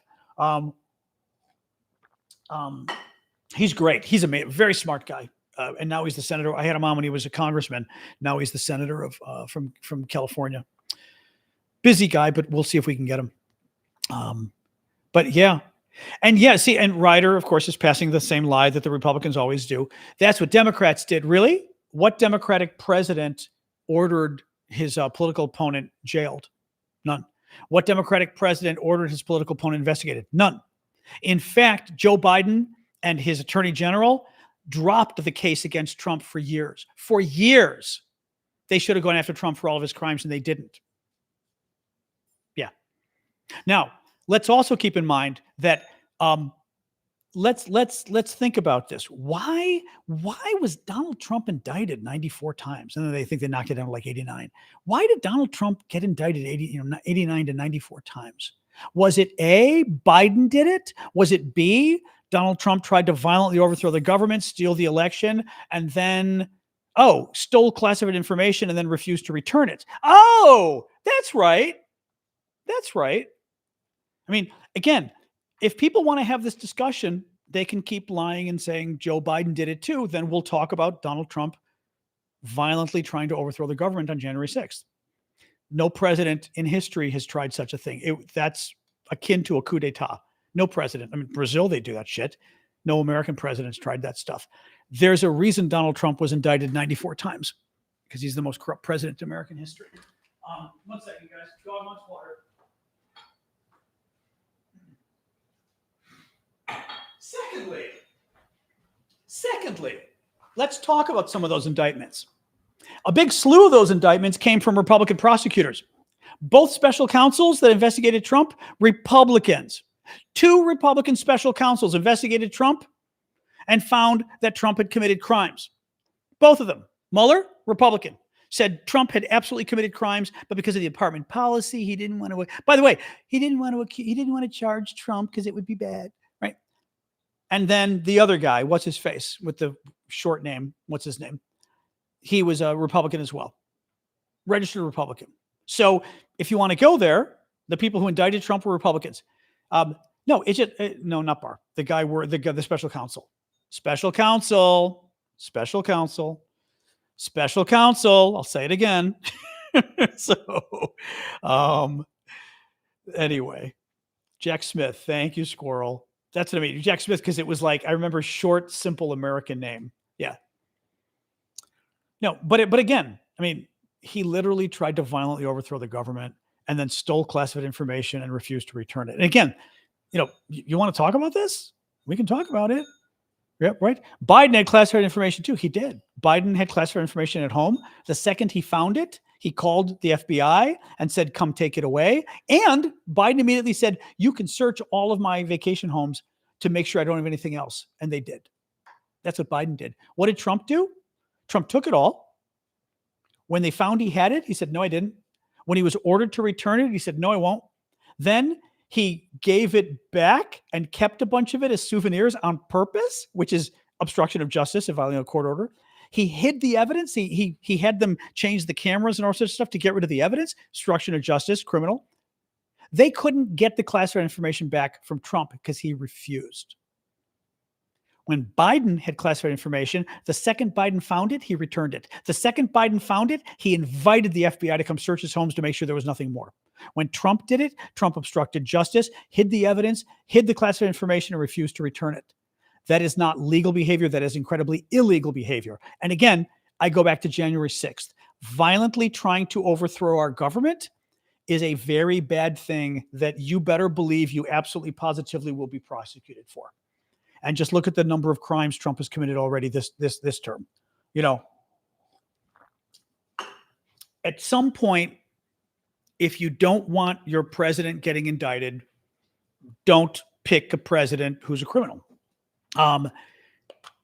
He's great. He's a very smart guy. And now he's the senator. I had him on when he was a congressman. Now he's the senator of from California. Busy guy, but we'll see if we can get him. But yeah. And Ryder, of course, is passing the same lie that the Republicans always do. That's what Democrats did. Really? What Democratic president ordered his political opponent jailed? None. What Democratic president ordered his political opponent investigated? None. In fact, Joe Biden and his attorney general dropped the case against Trump for years. For years. They should have gone after Trump for all of his crimes, and they didn't. Yeah. Now, let's also keep in mind that let's think about this. Why was Donald Trump indicted 94 times? And then they think they knocked it down to like 89. Why did Donald Trump get indicted 89 to 94 times? Was it A, Biden did it? Was it B, Donald Trump tried to violently overthrow the government, steal the election, and then, stole classified information and then refused to return it? Oh, that's right. That's right. I mean, again, if people want to have this discussion, they can keep lying and saying Joe Biden did it too. Then we'll talk about Donald Trump violently trying to overthrow the government on January 6th. No president in history has tried such a thing. That's akin to a coup d'etat. No president. I mean, Brazil, they do that shit. No American presidents tried that stuff. There's a reason Donald Trump was indicted 94 times, because he's the most corrupt president in American history. 1 second, guys. God wants water. Secondly, let's talk about some of those indictments. A big slew of those indictments came from Republican prosecutors. Both special counsels that investigated Trump, Republicans. 2 Republican special counsels investigated Trump and found that Trump had committed crimes. Both of them. Mueller, Republican, said Trump had absolutely committed crimes, but because of the apartment policy, he didn't want to. By the way, he didn't want to charge Trump because it would be bad, right? And then the other guy, what's his face with the short name? What's his name? He was a Republican as well, registered Republican. So if you want to go there, the people who indicted Trump were Republicans. No, it's just no, not Barr. The guy the special counsel. I'll say it again. Anyway, Jack Smith. Thank you, Squirrel. That's what I mean. Jack Smith, because it was like, I remember, short, simple American name. Yeah. No, but again, I mean, he literally tried to violently overthrow the government and then stole classified information and refused to return it. And again, you want to talk about this? We can talk about it. Yep, right. Biden had classified information too. He did. Biden had classified information at home. The second he found it, he called the FBI and said, come take it away. And Biden immediately said, you can search all of my vacation homes to make sure I don't have anything else. And they did. That's what Biden did. What did Trump do? Trump took it all. When they found he had it, he said, no, I didn't. When he was ordered to return it, he said, no, I won't. Then he gave it back and kept a bunch of it as souvenirs on purpose, which is obstruction of justice and violating a court order. He hid the evidence. He had them change the cameras and all sorts of stuff to get rid of the evidence. Obstruction of justice, criminal. They couldn't get the classified information back from Trump because he refused. When Biden had classified information, the second Biden found it, he returned it. The second Biden found it, he invited the FBI to come search his homes to make sure there was nothing more. When Trump did it, Trump obstructed justice, hid the evidence, hid the classified information, and refused to return it. That is not legal behavior. That is incredibly illegal behavior. And again, I go back to January 6th. Violently trying to overthrow our government is a very bad thing that you better believe you absolutely positively will be prosecuted for. And just look at the number of crimes Trump has committed already this term. You know, at some point, if you don't want your president getting indicted, don't pick a president who's a criminal.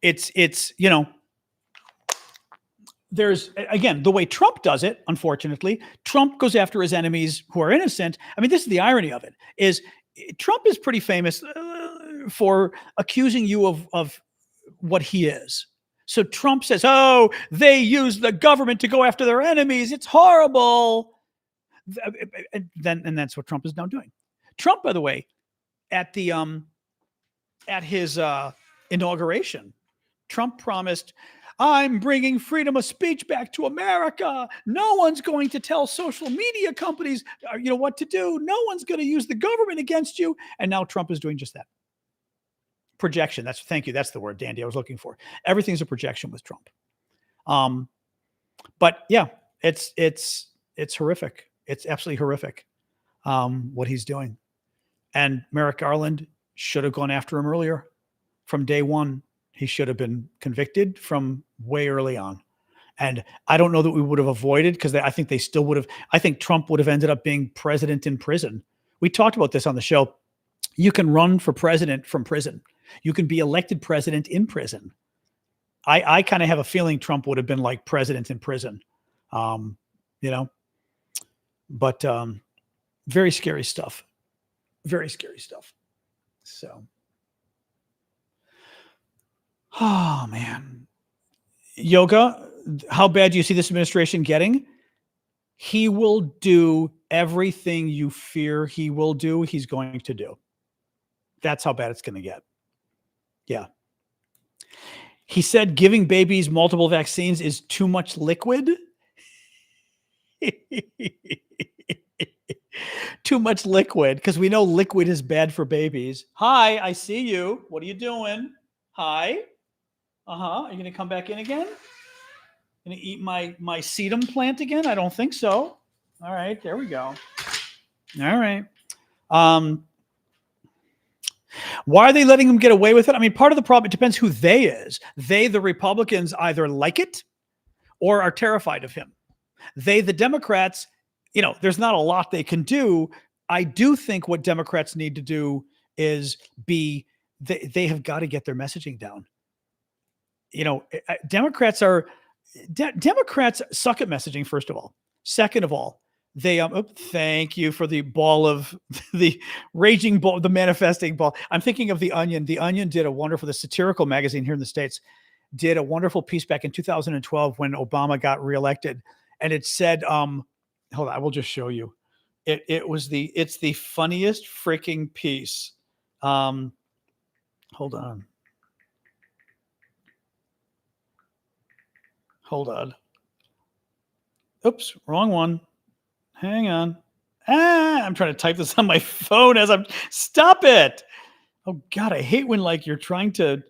It's you know, there's, again, the way Trump does it, unfortunately, Trump goes after his enemies who are innocent. I mean, this is the irony of it, is Trump is pretty famous for accusing you of what he is. So Trump says, oh, they use the government to go after their enemies. It's horrible. And that's what Trump is now doing. Trump, by the way, at his inauguration, Trump promised, I'm bringing freedom of speech back to America. No one's going to tell social media companies, what to do. No one's going to use the government against you. And now Trump is doing just that. Projection. Thank you. That's the word, Dandy, I was looking for. Everything's a projection with Trump. But yeah, it's horrific. It's absolutely horrific what he's doing. And Merrick Garland should have gone after him earlier. From day one, he should have been convicted from way early on. And I don't know that we would have avoided, because I think they still would have. I think Trump would have ended up being president in prison. We talked about this on the show. You can run for president from prison. You can be elected president in prison. I kind of have a feeling Trump would have been like president in prison, but very scary stuff. Very scary stuff. So, oh man, Yoga, how bad do you see this administration getting? He will do everything you fear he will do. He's going to do. That's how bad it's going to get. Yeah. He said giving babies multiple vaccines is too much liquid. Too much liquid, because we know liquid is bad for babies. Hi, I see you. What are you doing? Hi. Are you going to come back in again? Going to eat my sedum plant again? I don't think so. All right, there we go. All right. Why are they letting him get away with it? I mean, part of the problem, it depends who they is. They, the Republicans, either like it or are terrified of him. They, the Democrats, there's not a lot they can do. I do think what Democrats need to do is they have got to get their messaging down. Democrats suck at messaging, first of all. Second of all, they thank you for the ball of the raging ball, the manifesting ball. I'm thinking of The Onion. The Onion did the satirical magazine here in the States, did a wonderful piece back in 2012 when Obama got reelected. And it said, hold on, I will just show you. It's the funniest freaking piece. Hold on. Oops, wrong one. Hang on. I'm trying to type this on my phone as stop it. Oh God, I hate when you're trying to,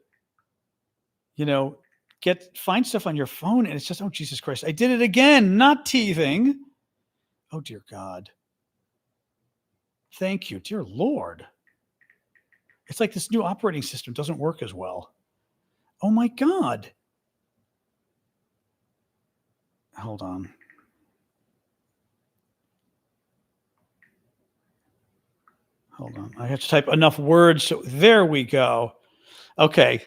find stuff on your phone and it's just, oh Jesus Christ, I did it again, not teething. Oh dear God. Thank you, dear Lord. It's like this new operating system doesn't work as well. Oh my God. Hold on. Hold on. I have to type enough words. So there we go. Okay.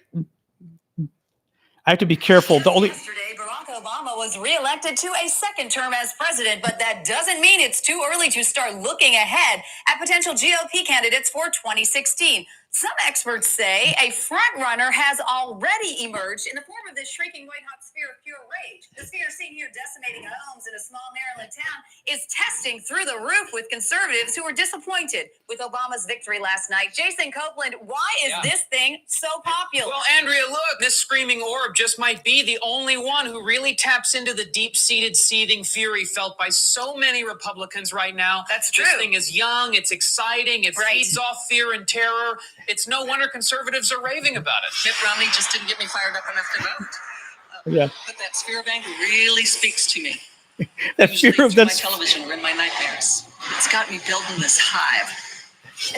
I have to be careful. Yesterday, Barack Obama was reelected to a second term as president, but that doesn't mean it's too early to start looking ahead at potential GOP candidates for 2016. Some experts say a front runner has already emerged in the form of this shrieking white-hot sphere of pure rage. The sphere seen here decimating homes in a small Maryland town is testing through the roof with conservatives who were disappointed with Obama's victory last night. Jason Copeland, why is this thing so popular? Well, Andrea, look, this screaming orb just might be the only one who really taps into the deep-seated, seething fury felt by so many Republicans right now. That's true. This thing is young, it's exciting, it feeds off fear and terror. It's no wonder conservatives are raving about it. Mitt Romney just didn't get me fired up enough to vote. Yeah. But that sphere of anger really speaks to me. That fear of my that. television or in my nightmares. It's got me building this hive.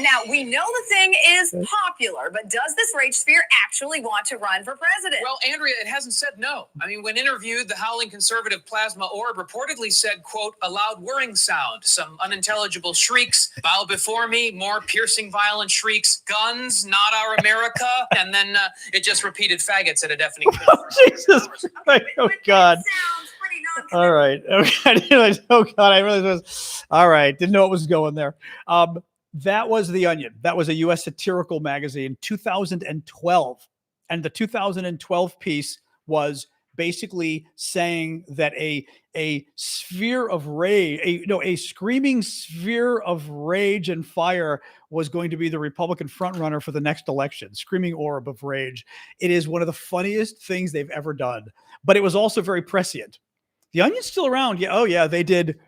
Now, we know the thing is popular, but does this rage sphere actually want to run for president? Well, Andrea, it hasn't said no. I mean, when interviewed, the howling conservative plasma orb reportedly said, quote, a loud whirring sound, some unintelligible shrieks, bow before me, more piercing violent shrieks, guns, not our America, and then it just repeated faggots at a deafening Oh, Jesus Christ. Oh, God. Sounds pretty All right. Okay. Oh, God. I really was. All right. Didn't know what was going there. That was The Onion. That was a U.S. satirical magazine, 2012. And the 2012 piece was basically saying that a sphere of rage, a screaming sphere of rage and fire was going to be the Republican frontrunner for the next election. Screaming orb of rage. It is one of the funniest things they've ever done. But it was also very prescient. The Onion's still around. Yeah. Oh, yeah. They did.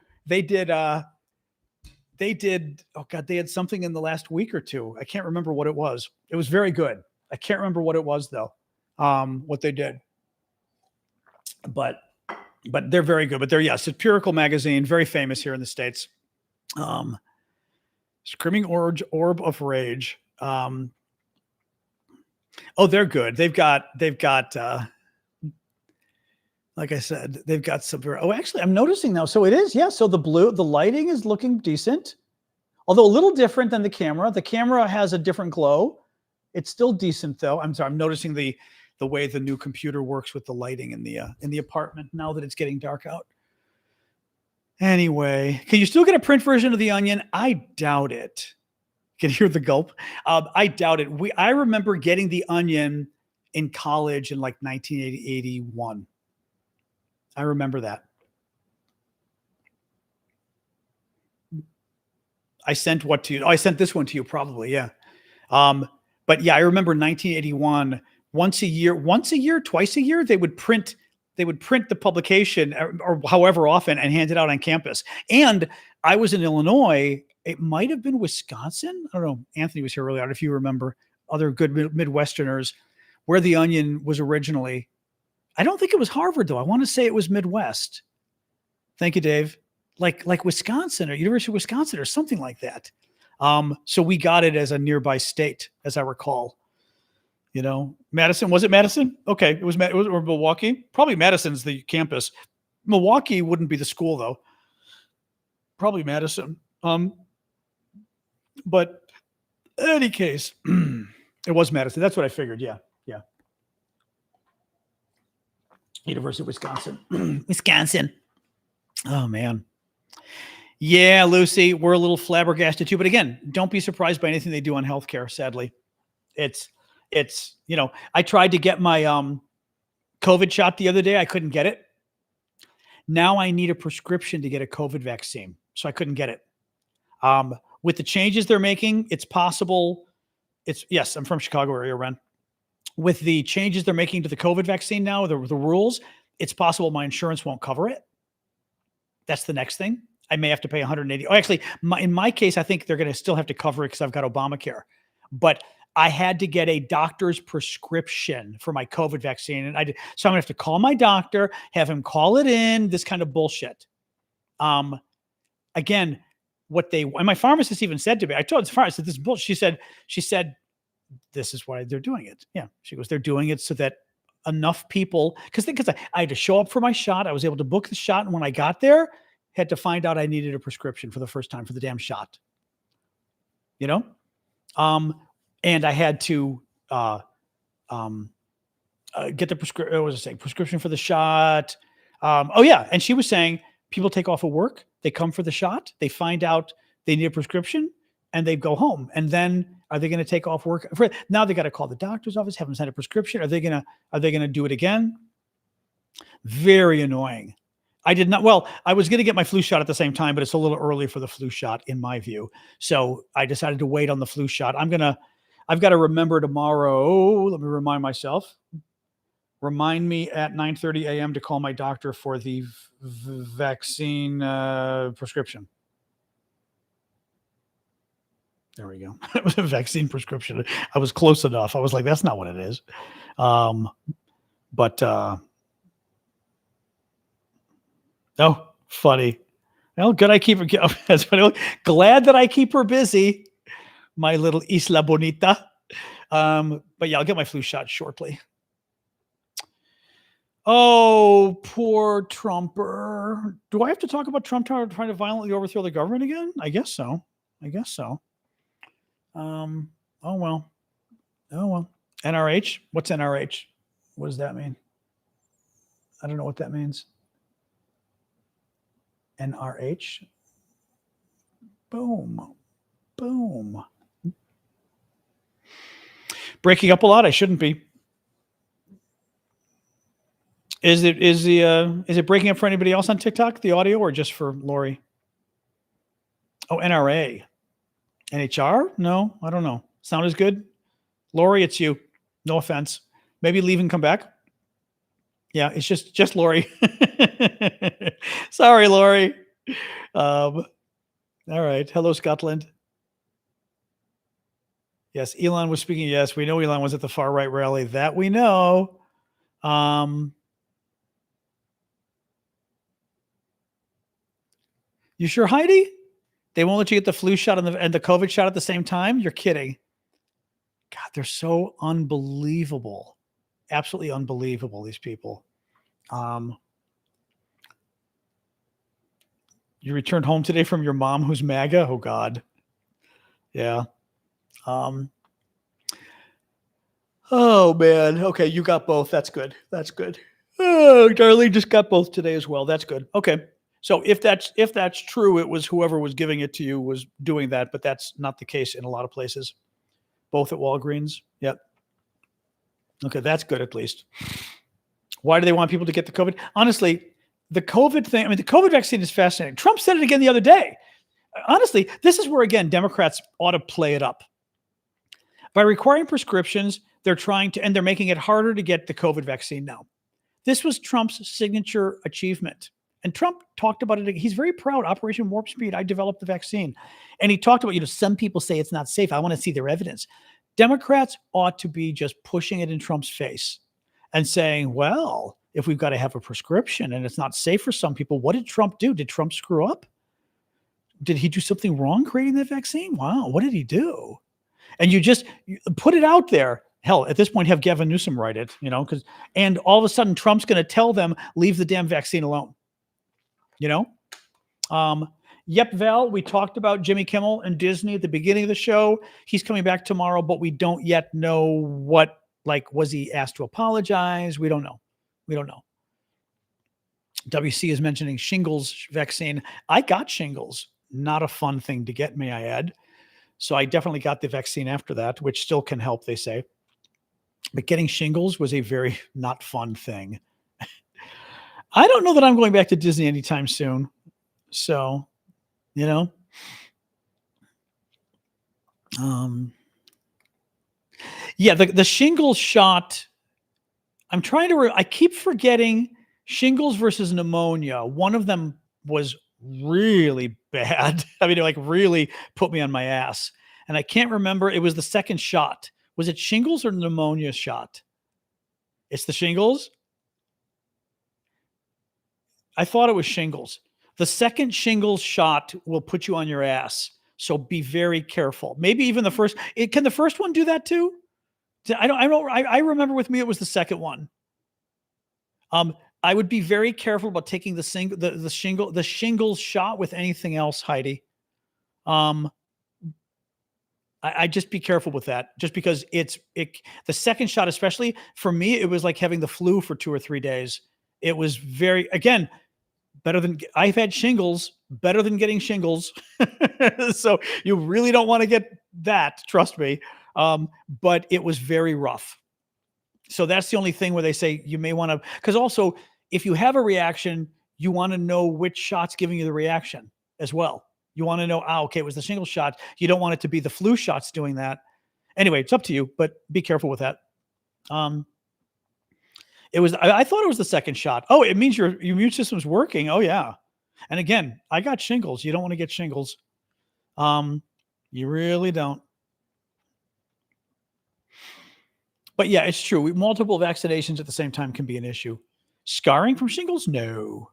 Oh God, they had something in the last week or two. I can't remember what it was. It was very good. I can't remember what it was though. What they did, but they're very good. But they're satirical magazine, very famous here in the States. Screaming orb of rage. Oh, they're good. They've got. Like I said, they've got some. Oh, actually, I'm noticing now. So it is, yeah. So the lighting is looking decent, although a little different than the camera. The camera has a different glow. It's still decent, though. I'm sorry. I'm noticing the way the new computer works with the lighting in the apartment now that it's getting dark out. Anyway, can you still get a print version of The Onion? I doubt it. Can you hear the gulp? I doubt it. I remember getting The Onion in college in like 1981. I remember that. I sent what to you? Oh, I sent this one to you probably, yeah. But yeah, I remember 1981, once a year, twice a year, they would print the publication or however often and hand it out on campus. And I was in Illinois. It might have been Wisconsin. I don't know. Anthony was here earlier. If you remember other good Midwesterners where The Onion was originally. I don't think it was Harvard, though. I want to say it was Midwest. Thank you, Dave. Like Wisconsin or University of Wisconsin or something like that. So we got it as a nearby state, as I recall. Madison. Was it Madison? Okay, it was or Milwaukee. Probably Madison's the campus. Milwaukee wouldn't be the school, though. Probably Madison. But in any case, it was Madison. That's what I figured. Yeah. University of Wisconsin. Wisconsin. Oh, man. Yeah, Lucy, we're a little flabbergasted too. But again, don't be surprised by anything they do on healthcare, sadly. It's I tried to get my COVID shot the other day. I couldn't get it. Now I need a prescription to get a COVID vaccine. So I couldn't get it. With the changes they're making, it's possible. Yes, I'm from Chicago area, Ren. With the changes they're making to the COVID vaccine now, the rules, it's possible my insurance won't cover it. That's the next thing. I may have to pay $180. Oh, actually, in my case, I think they're going to still have to cover it because I've got Obamacare. But I had to get a doctor's prescription for my COVID vaccine. So I'm going to have to call my doctor, have him call it in, this kind of bullshit. Again, and my pharmacist even said to me, I told the pharmacist, this is bullshit. She said, this is why they're doing it. Yeah. She goes, they're doing it so that enough people, because I had to show up for my shot. I was able to book the shot. And when I got there, had to find out I needed a prescription for the first time for the damn shot, and I had to get the prescription for the shot. Oh yeah. And she was saying people take off of work, they come for the shot, they find out they need a prescription, and they go home. And then are they going to take off work? Now they got to call the doctor's office, have them send a prescription. Are they going to do it again? Very annoying. I was going to get my flu shot at the same time, but it's a little early for the flu shot in my view. So I decided to wait on the flu shot. I've got to remember tomorrow. Let me remind myself. Remind me at 9:30 a.m. to call my doctor for the vaccine prescription. There we go. It was a vaccine prescription. I was close enough. I was like, that's not what it is. Oh, funny. Well, good. That's funny. Glad that I keep her busy. My little Isla Bonita. But yeah, I'll get my flu shot shortly. Oh, poor Trumper. Do I have to talk about Trump trying to violently overthrow the government again? I guess so. Oh well. NRH? What's NRH? What does that mean? I don't know what that means. NRH. Boom. Breaking up a lot. I shouldn't be. Is it breaking up for anybody else on TikTok, the audio, or just for Lori? Oh, NRA. NHR? No, I don't know. Sound is good? Lori, it's you. No offense. Maybe leave and come back. Yeah, it's just Lori. Sorry, Lori. All right. Hello, Scotland. Yes, Elon was speaking. Yes, we know Elon was at the far right rally. That we know. You sure, Heidi? They won't let you get the flu shot and the COVID shot at the same time? You're kidding. God, they're so unbelievable. Absolutely unbelievable, these people. You returned home today from your mom who's MAGA? Oh, God. Yeah. Oh, man. Okay, you got both. That's good. Oh, Darlene just got both today as well. That's good. Okay. So if that's true, it was whoever was giving it to you was doing that, but that's not the case in a lot of places. Both at Walgreens. Yep. Okay, that's good at least. Why do they want people to get the COVID? Honestly, the COVID thing, the COVID vaccine is fascinating. Trump said it again the other day. Honestly, this is where, again, Democrats ought to play it up. By requiring prescriptions, they're making it harder to get the COVID vaccine now. This was Trump's signature achievement. And Trump talked about it. He's very proud. Operation Warp Speed. I developed the vaccine. And he talked about, some people say it's not safe. I want to see their evidence. Democrats ought to be just pushing it in Trump's face and saying, well, if we've got to have a prescription and it's not safe for some people, what did Trump do? Did Trump screw up? Did he do something wrong creating that vaccine? Wow. What did he do? And you put it out there. Hell, at this point, have Gavin Newsom write it, and all of a sudden Trump's going to tell them, leave the damn vaccine alone. Yep, Val, we talked about Jimmy Kimmel and Disney at the beginning of the show. He's coming back tomorrow, but we don't yet know what, was he asked to apologize? We don't know. WC is mentioning shingles vaccine. I got shingles. Not a fun thing to get, may I add. So I definitely got the vaccine after that, which still can help, they say. But getting shingles was a very not fun thing. I don't know that I'm going back to Disney anytime soon. So, yeah, the shingles shot. I'm trying to, I keep forgetting shingles versus pneumonia. One of them was really bad. Really put me on my ass. And I can't remember. It was the second shot. Was it shingles or pneumonia shot? It's the shingles. I thought it was shingles. The second shingles shot will put you on your ass. So be very careful. Maybe even the first. Can the first one do that too? I remember with me, it was the second one. I would be very careful about taking the shingles shot with anything else, Heidi. I just be careful with that, just because the second shot, especially for me, it was like having the flu for 2 or 3 days. It was again, better than I've had shingles, better than getting shingles. So you really don't want to get that, trust me. But it was very rough. So that's the only thing where they say you may want to, because also if you have a reaction, you want to know which shot's giving you the reaction as well. You want to know, okay, it was the shingle shot. You don't want it to be the flu shots doing that. Anyway, it's up to you, but be careful with that. I thought it was the second shot. Oh, it means your immune system's working. Oh yeah. And again, I got shingles. You don't want to get shingles. You really don't. But yeah, it's true. Multiple vaccinations at the same time can be an issue. Scarring from shingles? No.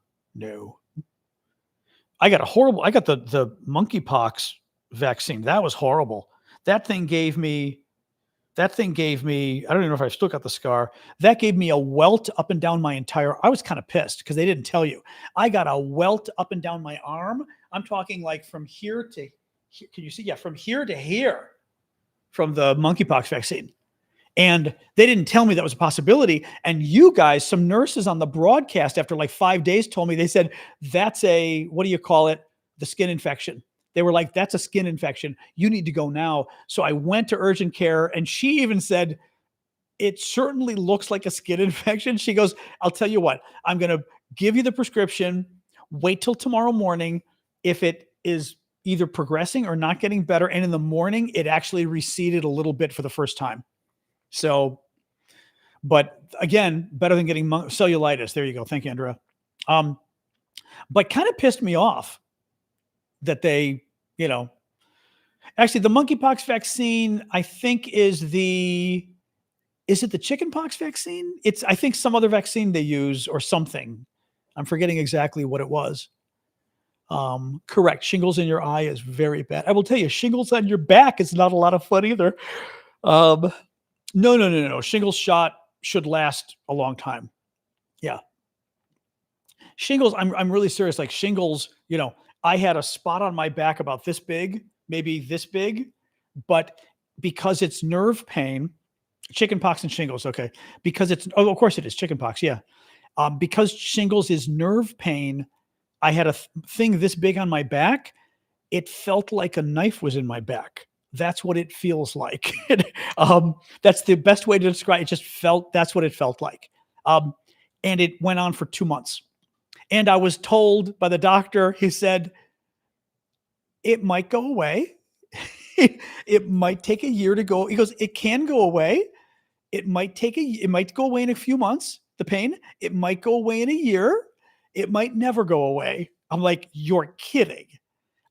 I got the monkeypox vaccine. That was horrible. That thing gave me, I don't even know if I've still got the scar. That gave me a welt up and down my entire, I was kind of pissed because they didn't tell you. I got a welt up and down my arm. I'm talking like from here to, can you see? Yeah, from here to here from the monkeypox vaccine. And they didn't tell me that was a possibility. And you guys, some nurses on the broadcast after like 5 days told me, they said, that's what do you call it? The skin infection. They were like, that's a skin infection. You need to go now. So I went to urgent care, and she even said, it certainly looks like a skin infection. She goes, I'll tell you what, I'm going to give you the prescription. Wait till tomorrow morning. If it is either progressing or not getting better, and in the morning, it actually receded a little bit for the first time. So, but again, better than getting cellulitis. There you go. Thank you, Andrea. But kind of pissed me off that they, actually the monkeypox vaccine, I think is it the chickenpox vaccine? I think some other vaccine they use or something. I'm forgetting exactly what it was. Correct. Shingles in your eye is very bad. I will tell you, shingles on your back is not a lot of fun either. No. Shingles shot should last a long time. Yeah. Shingles, I'm really serious. Like shingles, I had a spot on my back about this big, maybe this big, but because it's nerve pain, chickenpox and shingles, okay. Because of course it is chickenpox, yeah. Because shingles is nerve pain, I had a thing this big on my back. It felt like a knife was in my back. That's what it feels like. That's the best way to describe it. That's what it felt like. And it went on for 2 months. And I was told by the doctor, he said, it might go away. It might take a year to go. He goes, it can go away. It might go away in a few months, the pain. It might go away in a year. It might never go away. I'm like, you're kidding.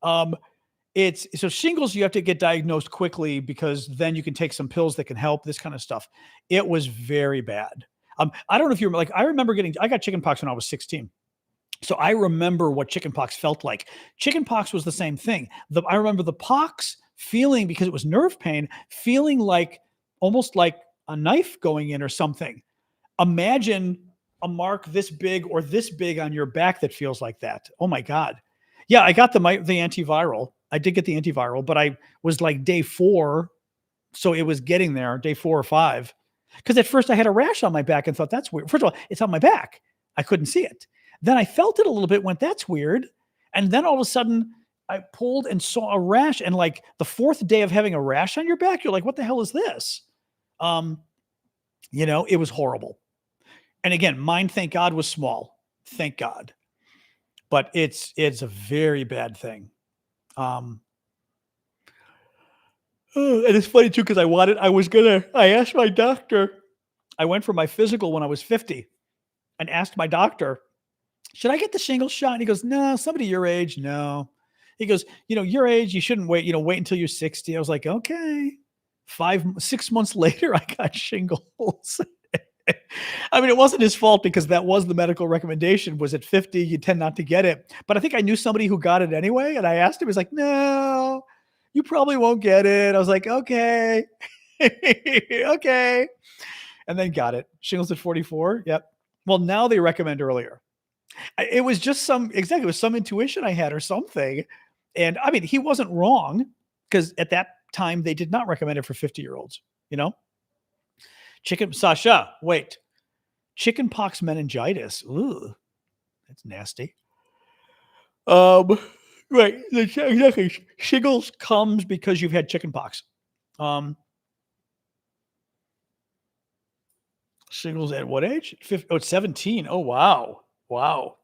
So shingles, you have to get diagnosed quickly because then you can take some pills that can help, this kind of stuff. It was very bad. I don't know if you remember, I got chickenpox when I was 16. So I remember what chickenpox felt like. Chickenpox was the same thing. I remember the pox feeling, because it was nerve pain, feeling like almost like a knife going in or something. Imagine a mark this big or this big on your back that feels like that. Oh my God. Yeah, I got the antiviral. I did get the antiviral, but I was like day 4. So it was getting there, day 4 or 5. Because at first I had a rash on my back and thought, that's weird. First of all, it's on my back. I couldn't see it. Then I felt it a little bit, went, that's weird. And then all of a sudden I pulled and saw a rash. And like the 4th day of having a rash on your back, you're like, what the hell is this? It was horrible. And again, mine, thank God, was small. Thank God. But it's a very bad thing. And it's funny too, because I asked my doctor, I went for my physical when I was 50 and asked my doctor, should I get the shingles shot? And he goes, no, somebody your age, no. He goes, your age, you shouldn't wait, wait until you're 60. I was like, okay. 6 months later, I got shingles. I mean, it wasn't his fault because that was the medical recommendation, was at 50, you tend not to get it. But I think I knew somebody who got it anyway. And I asked him, he's like, no, you probably won't get it. I was like, okay. Okay. And then got it. Shingles at 44. Yep. Well, now they recommend earlier. It was just it was some intuition I had or something. And I mean, he wasn't wrong because at that time they did not recommend it for 50-year-olds, you know? Sasha, wait. Chickenpox meningitis. Ooh, that's nasty. Right. Exactly. Shingles comes because you've had chickenpox. Shingles at what age? 17. Oh, wow. Wow.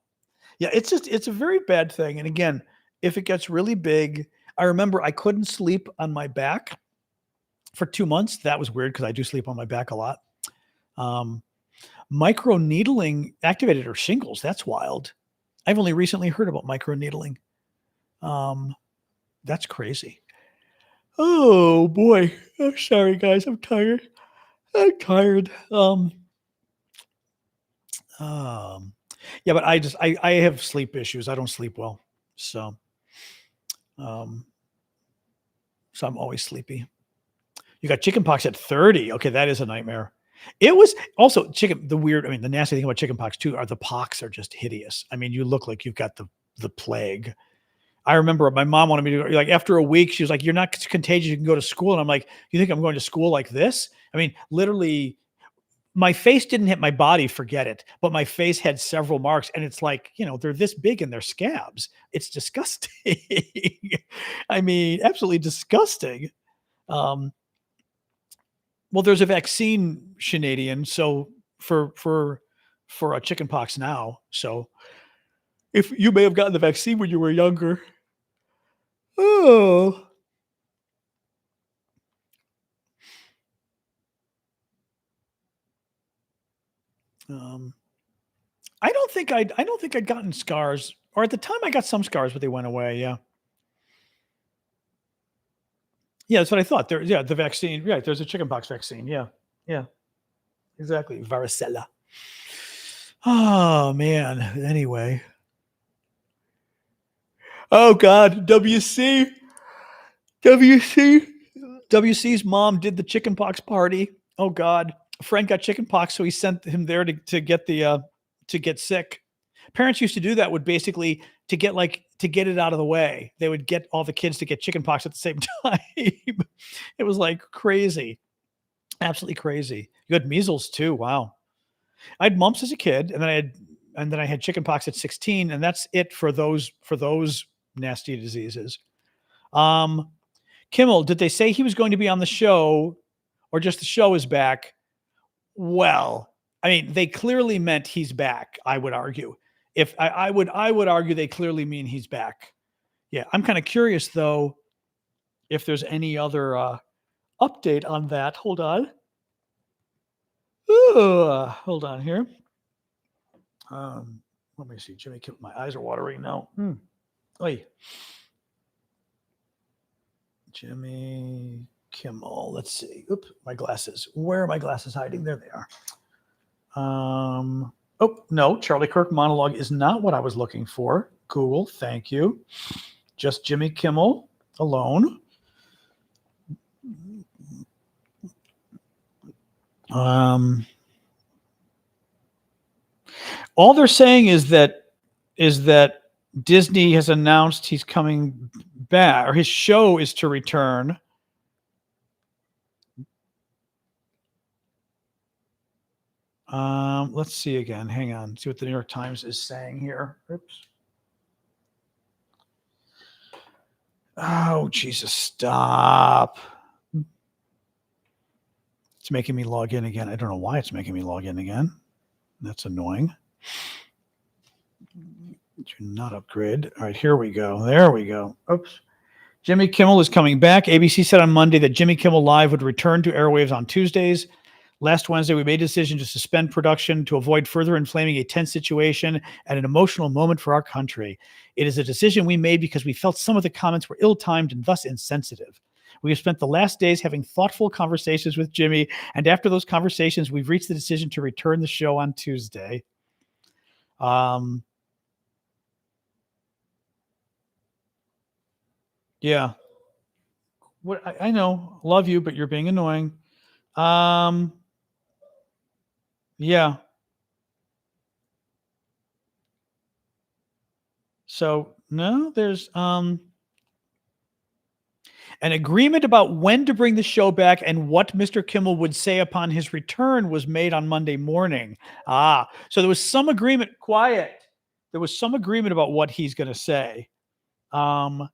Yeah, it's a very bad thing. And again, if it gets really big, I remember I couldn't sleep on my back for 2 months. That was weird because I do sleep on my back a lot. Microneedling activated her shingles. That's wild. I've only recently heard about microneedling. That's crazy. Oh boy. I'm sorry, guys. I'm tired. Yeah, but I have sleep issues. I don't sleep well. So I'm always sleepy. You got chickenpox at 30. Okay, that is a nightmare. It was also the nasty thing about chickenpox too are the pox are just hideous. I mean, you look like you've got the plague. I remember my mom wanted me to go, like after a week, she was like, "You're not contagious. You can go to school." And I'm like, "You think I'm going to school like this?" I mean, literally, my face didn't hit my body, forget it. But my face had several marks, and it's like, they're this big and they're scabs. It's disgusting. I mean, absolutely disgusting. Well, there's a vaccine, Shanadian, so for a chickenpox now. So if you may have gotten the vaccine when you were younger. Oh. I don't think I'd gotten scars, or at the time I got some scars, but they went away. Yeah. Yeah, that's what I thought. The vaccine. Right, there's a chickenpox vaccine. Yeah. Yeah. Exactly. Varicella. Oh man. Anyway. Oh God. WC's mom did the chickenpox party. Oh God. Frank got chickenpox, so he sent him there to get to get sick. Parents used to do that, would basically to get it out of the way. They would get all the kids to get chickenpox at the same time. It was like crazy. Absolutely crazy. You had measles too. Wow. I had mumps as a kid, and then I had chickenpox at 16, and that's it for those nasty diseases. Kimmel, did they say he was going to be on the show, or just the show is back? Well, I mean, they clearly meant he's back, I would argue. If I would argue they clearly mean he's back. Yeah, I'm kind of curious though if there's any other update on that. Hold on. Hold on here. Let me see. Jimmy Kimmel, my eyes are watering now. Oy. Jimmy Kimmel. Let's see. Oop, my glasses. Where are my glasses hiding? There they are. Oh, no, Charlie Kirk monologue is not what I was looking for. Google, thank you. Just Jimmy Kimmel alone. All they're saying is that Disney has announced he's coming back, or his show is to return. Let's see again. Hang on. See what the New York Times is saying here. Oops. Oh, Jesus, stop. It's making me log in again. I don't know why it's making me log in again. That's annoying. Do not upgrade. All right, here we go. There we go. Oops. Jimmy Kimmel is coming back. ABC said on Monday that Jimmy Kimmel Live would return to airwaves on Tuesdays. Last Wednesday, we made a decision to suspend production to avoid further inflaming a tense situation at an emotional moment for our country. It is a decision we made because we felt some of the comments were ill-timed and thus insensitive. We have spent the last days having thoughtful conversations with Jimmy, and after those conversations, we've reached the decision to return the show on Tuesday. Yeah. What I know, love you, but you're being annoying. Yeah. So no, there's an agreement about when to bring the show back and what Mr. Kimmel would say upon his return was made on Monday morning. So there was some agreement. Quiet. There was some agreement about what he's going to say. And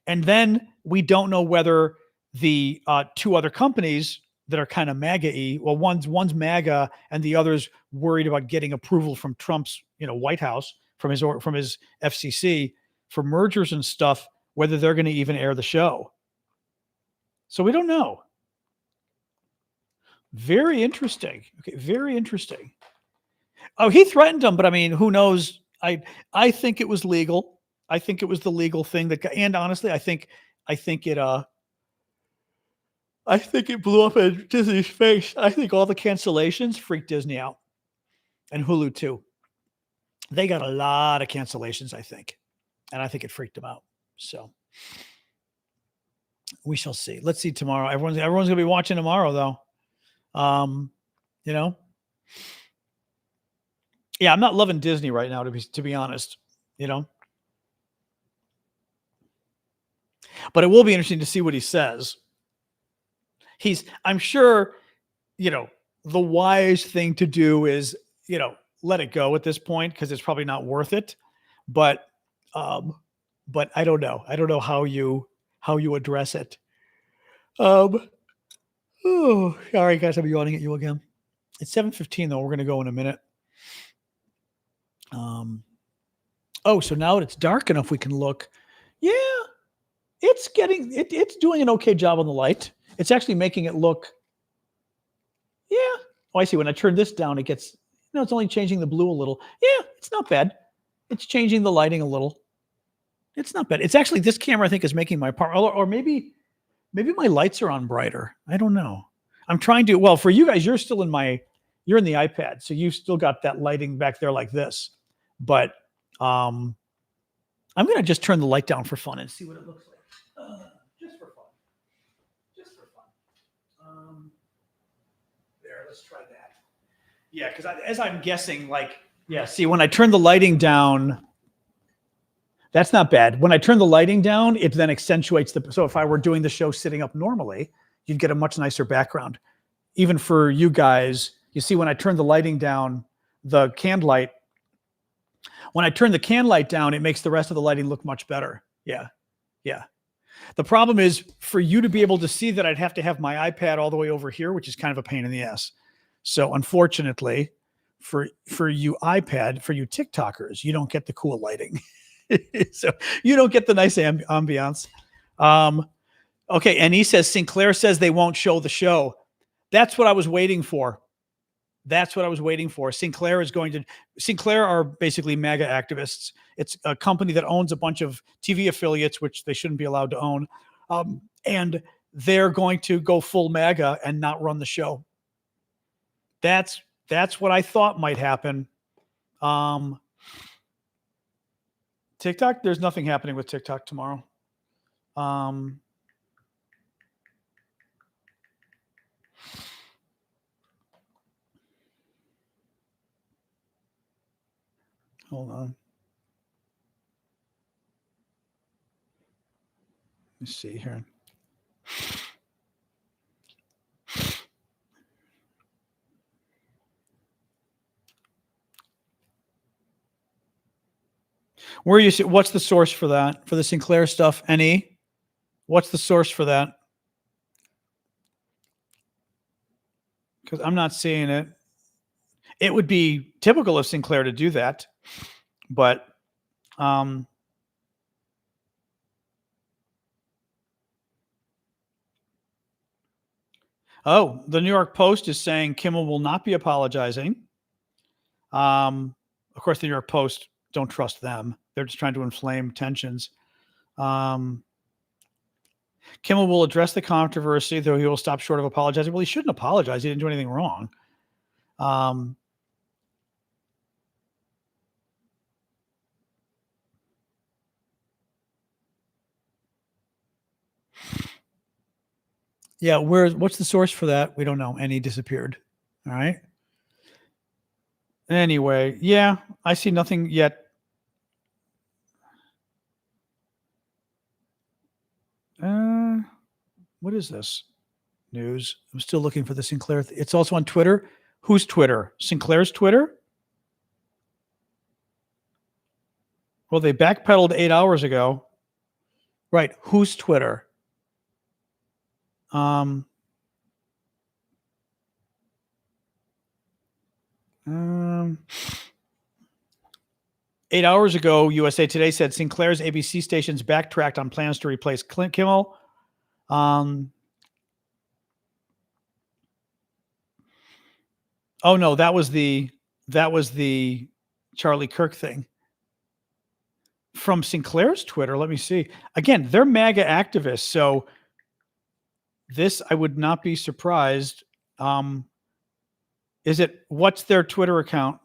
then we don't know whether the two other companies that are kind of MAGA-y, well, one's MAGA and the other's worried about getting approval from Trump's, White House, from his FCC for mergers and stuff, whether they're going to even air the show. So we don't know. Very interesting. Okay, very interesting. Oh, he threatened them, but I mean, who knows? I think it was legal. I think it was the legal thing and honestly, I think it blew up in Disney's face. I think all the cancellations freaked Disney out, and Hulu too. They got a lot of cancellations, I think, and I think it freaked them out. So we shall see. Let's see tomorrow. Everyone's going to be watching tomorrow, though. Yeah, I'm not loving Disney right now, to be honest. But it will be interesting to see what he says. I'm sure, the wise thing to do is, let it go at this point because it's probably not worth it. But I don't know. I don't know how you address it. Oh, sorry guys, I'm yawning at you again. It's 7:15 though. We're going to go in a minute. So now it's dark enough we can look. Yeah, it's doing an okay job on the light. It's actually making it look. Yeah. Oh, I see. When I turn this down, it gets. It's only changing the blue a little. Yeah, it's not bad. It's changing the lighting a little. It's not bad. It's actually this camera I think is making my part, or maybe my lights are on brighter. I don't know. I'm trying to. Well, for you guys, you're in the iPad, so you've still got that lighting back there like this. But I'm gonna just turn the light down for fun and see what it looks like. Just for fun. There. Let's try that. Yeah, because as I'm guessing, see, when I turn the lighting down. That's not bad. When I turn the lighting down, it then accentuates so if I were doing the show sitting up normally, you'd get a much nicer background. Even for you guys, you see when I turn the lighting down, the can light, when I turn the can light down, it makes the rest of the lighting look much better. Yeah. The problem is for you to be able to see that I'd have to have my iPad all the way over here, which is kind of a pain in the ass. So unfortunately for you TikTokers, you don't get the cool lighting. So you don't get the nice ambiance. Okay. And he says, Sinclair says they won't show the show. That's what I was waiting for. Sinclair are basically MAGA activists. It's a company that owns a bunch of TV affiliates, which they shouldn't be allowed to own. And they're going to go full MAGA and not run the show. That's what I thought might happen. TikTok, there's nothing happening with TikTok tomorrow. Hold on. Let's see here. Where you see, what's the source for that? For the Sinclair stuff, NE? What's the source for that? Because I'm not seeing it. It would be typical of Sinclair to do that, but the New York Post is saying Kimmel will not be apologizing. Of course, the New York Post, don't trust them. They're just trying to inflame tensions. Kimmel will address the controversy, though he will stop short of apologizing. Well, he shouldn't apologize. He didn't do anything wrong. Yeah, what's the source for that? We don't know. And he disappeared. All right. Anyway, yeah, I see nothing yet. What is this? News. I'm still looking for the Sinclair. It's also on Twitter. Whose Twitter? Sinclair's Twitter? Well, they backpedaled 8 hours ago. Right. Whose Twitter? 8 hours ago, USA Today said Sinclair's ABC stations backtracked on plans to replace Kimmel. Oh no, that was the Charlie Kirk thing. From Sinclair's Twitter, let me see. Again, they're MAGA activists, so this I would not be surprised. What's their Twitter account?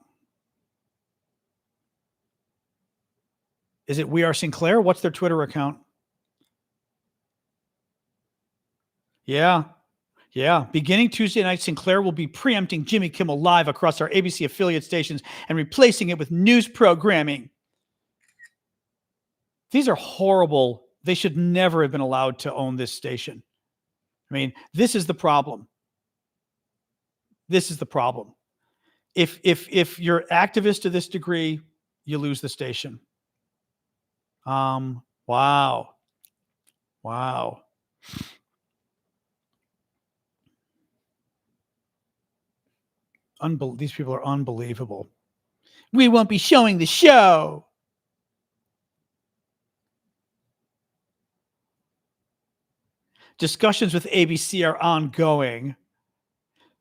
Is it We Are Sinclair? What's their Twitter account? Yeah. Beginning Tuesday night, Sinclair will be preempting Jimmy Kimmel Live across our ABC affiliate stations and replacing it with news programming. These are horrible. They should never have been allowed to own this station. I mean, this is the problem. This is the problem. If you're activist to this degree, you lose the station. Wow. These people are unbelievable. We won't be showing the show. Discussions with ABC are ongoing.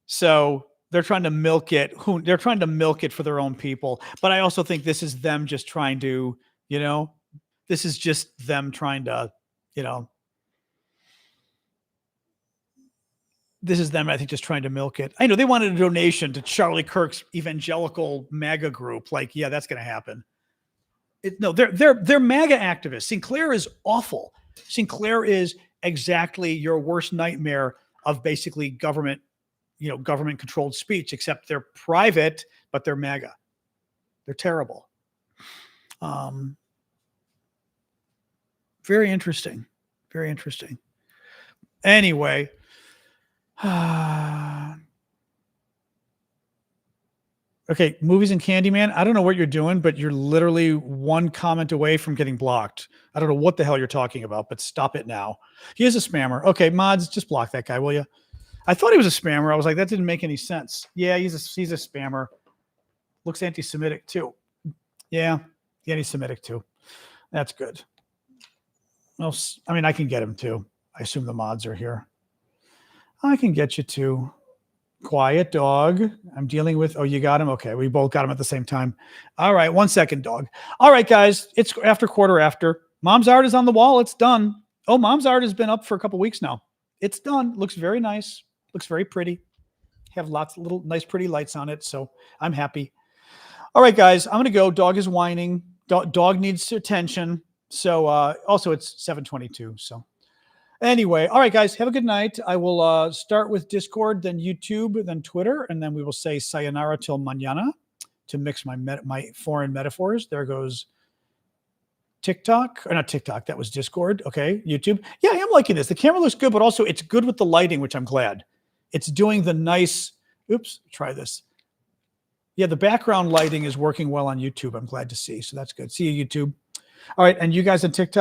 So they're trying to milk it. They're trying to milk it for their own people. But I also think this is them just trying to, this is just them trying to, this is them, I think, just trying to milk it. I know they wanted a donation to Charlie Kirk's evangelical MAGA group. Like, yeah, that's going to happen. They're MAGA activists. Sinclair is awful. Sinclair is exactly your worst nightmare of basically government controlled speech, except they're private, but they're MAGA. They're terrible. Very interesting. Very interesting. Anyway. Okay, movies and Candyman. I don't know what you're doing, but you're literally one comment away from getting blocked. I don't know what the hell you're talking about, but stop it now. He is a spammer. Okay, mods, just block that guy, will you? I thought he was a spammer. I was like, that didn't make any sense. Yeah, he's a spammer. Looks anti-Semitic too. Yeah, anti-Semitic too. That's good. Well, I mean, I can get him too. I assume the mods are here. I can get you too. Quiet dog. I'm dealing with. Oh, you got him? Okay. We both got him at the same time. All right. 1 second, dog. All right, guys. It's after quarter after. Mom's art is on the wall. It's done. Oh, Mom's art has been up for a couple weeks now. It's done. Looks very nice. Looks very pretty. Have lots of little nice, pretty lights on it. So I'm happy. All right, guys. I'm going to go. Dog is whining. Dog needs attention. So also it's 7:22. So. Anyway, all right, guys, have a good night. I will start with Discord, then YouTube, then Twitter, and then we will say sayonara till mañana to mix my foreign metaphors. There goes TikTok, or not TikTok, that was Discord. Okay, YouTube. Yeah, I am liking this. The camera looks good, but also it's good with the lighting, which I'm glad. It's doing the nice, oops, try this. Yeah, the background lighting is working well on YouTube. I'm glad to see. So that's good. See you, YouTube. All right, and you guys on TikTok.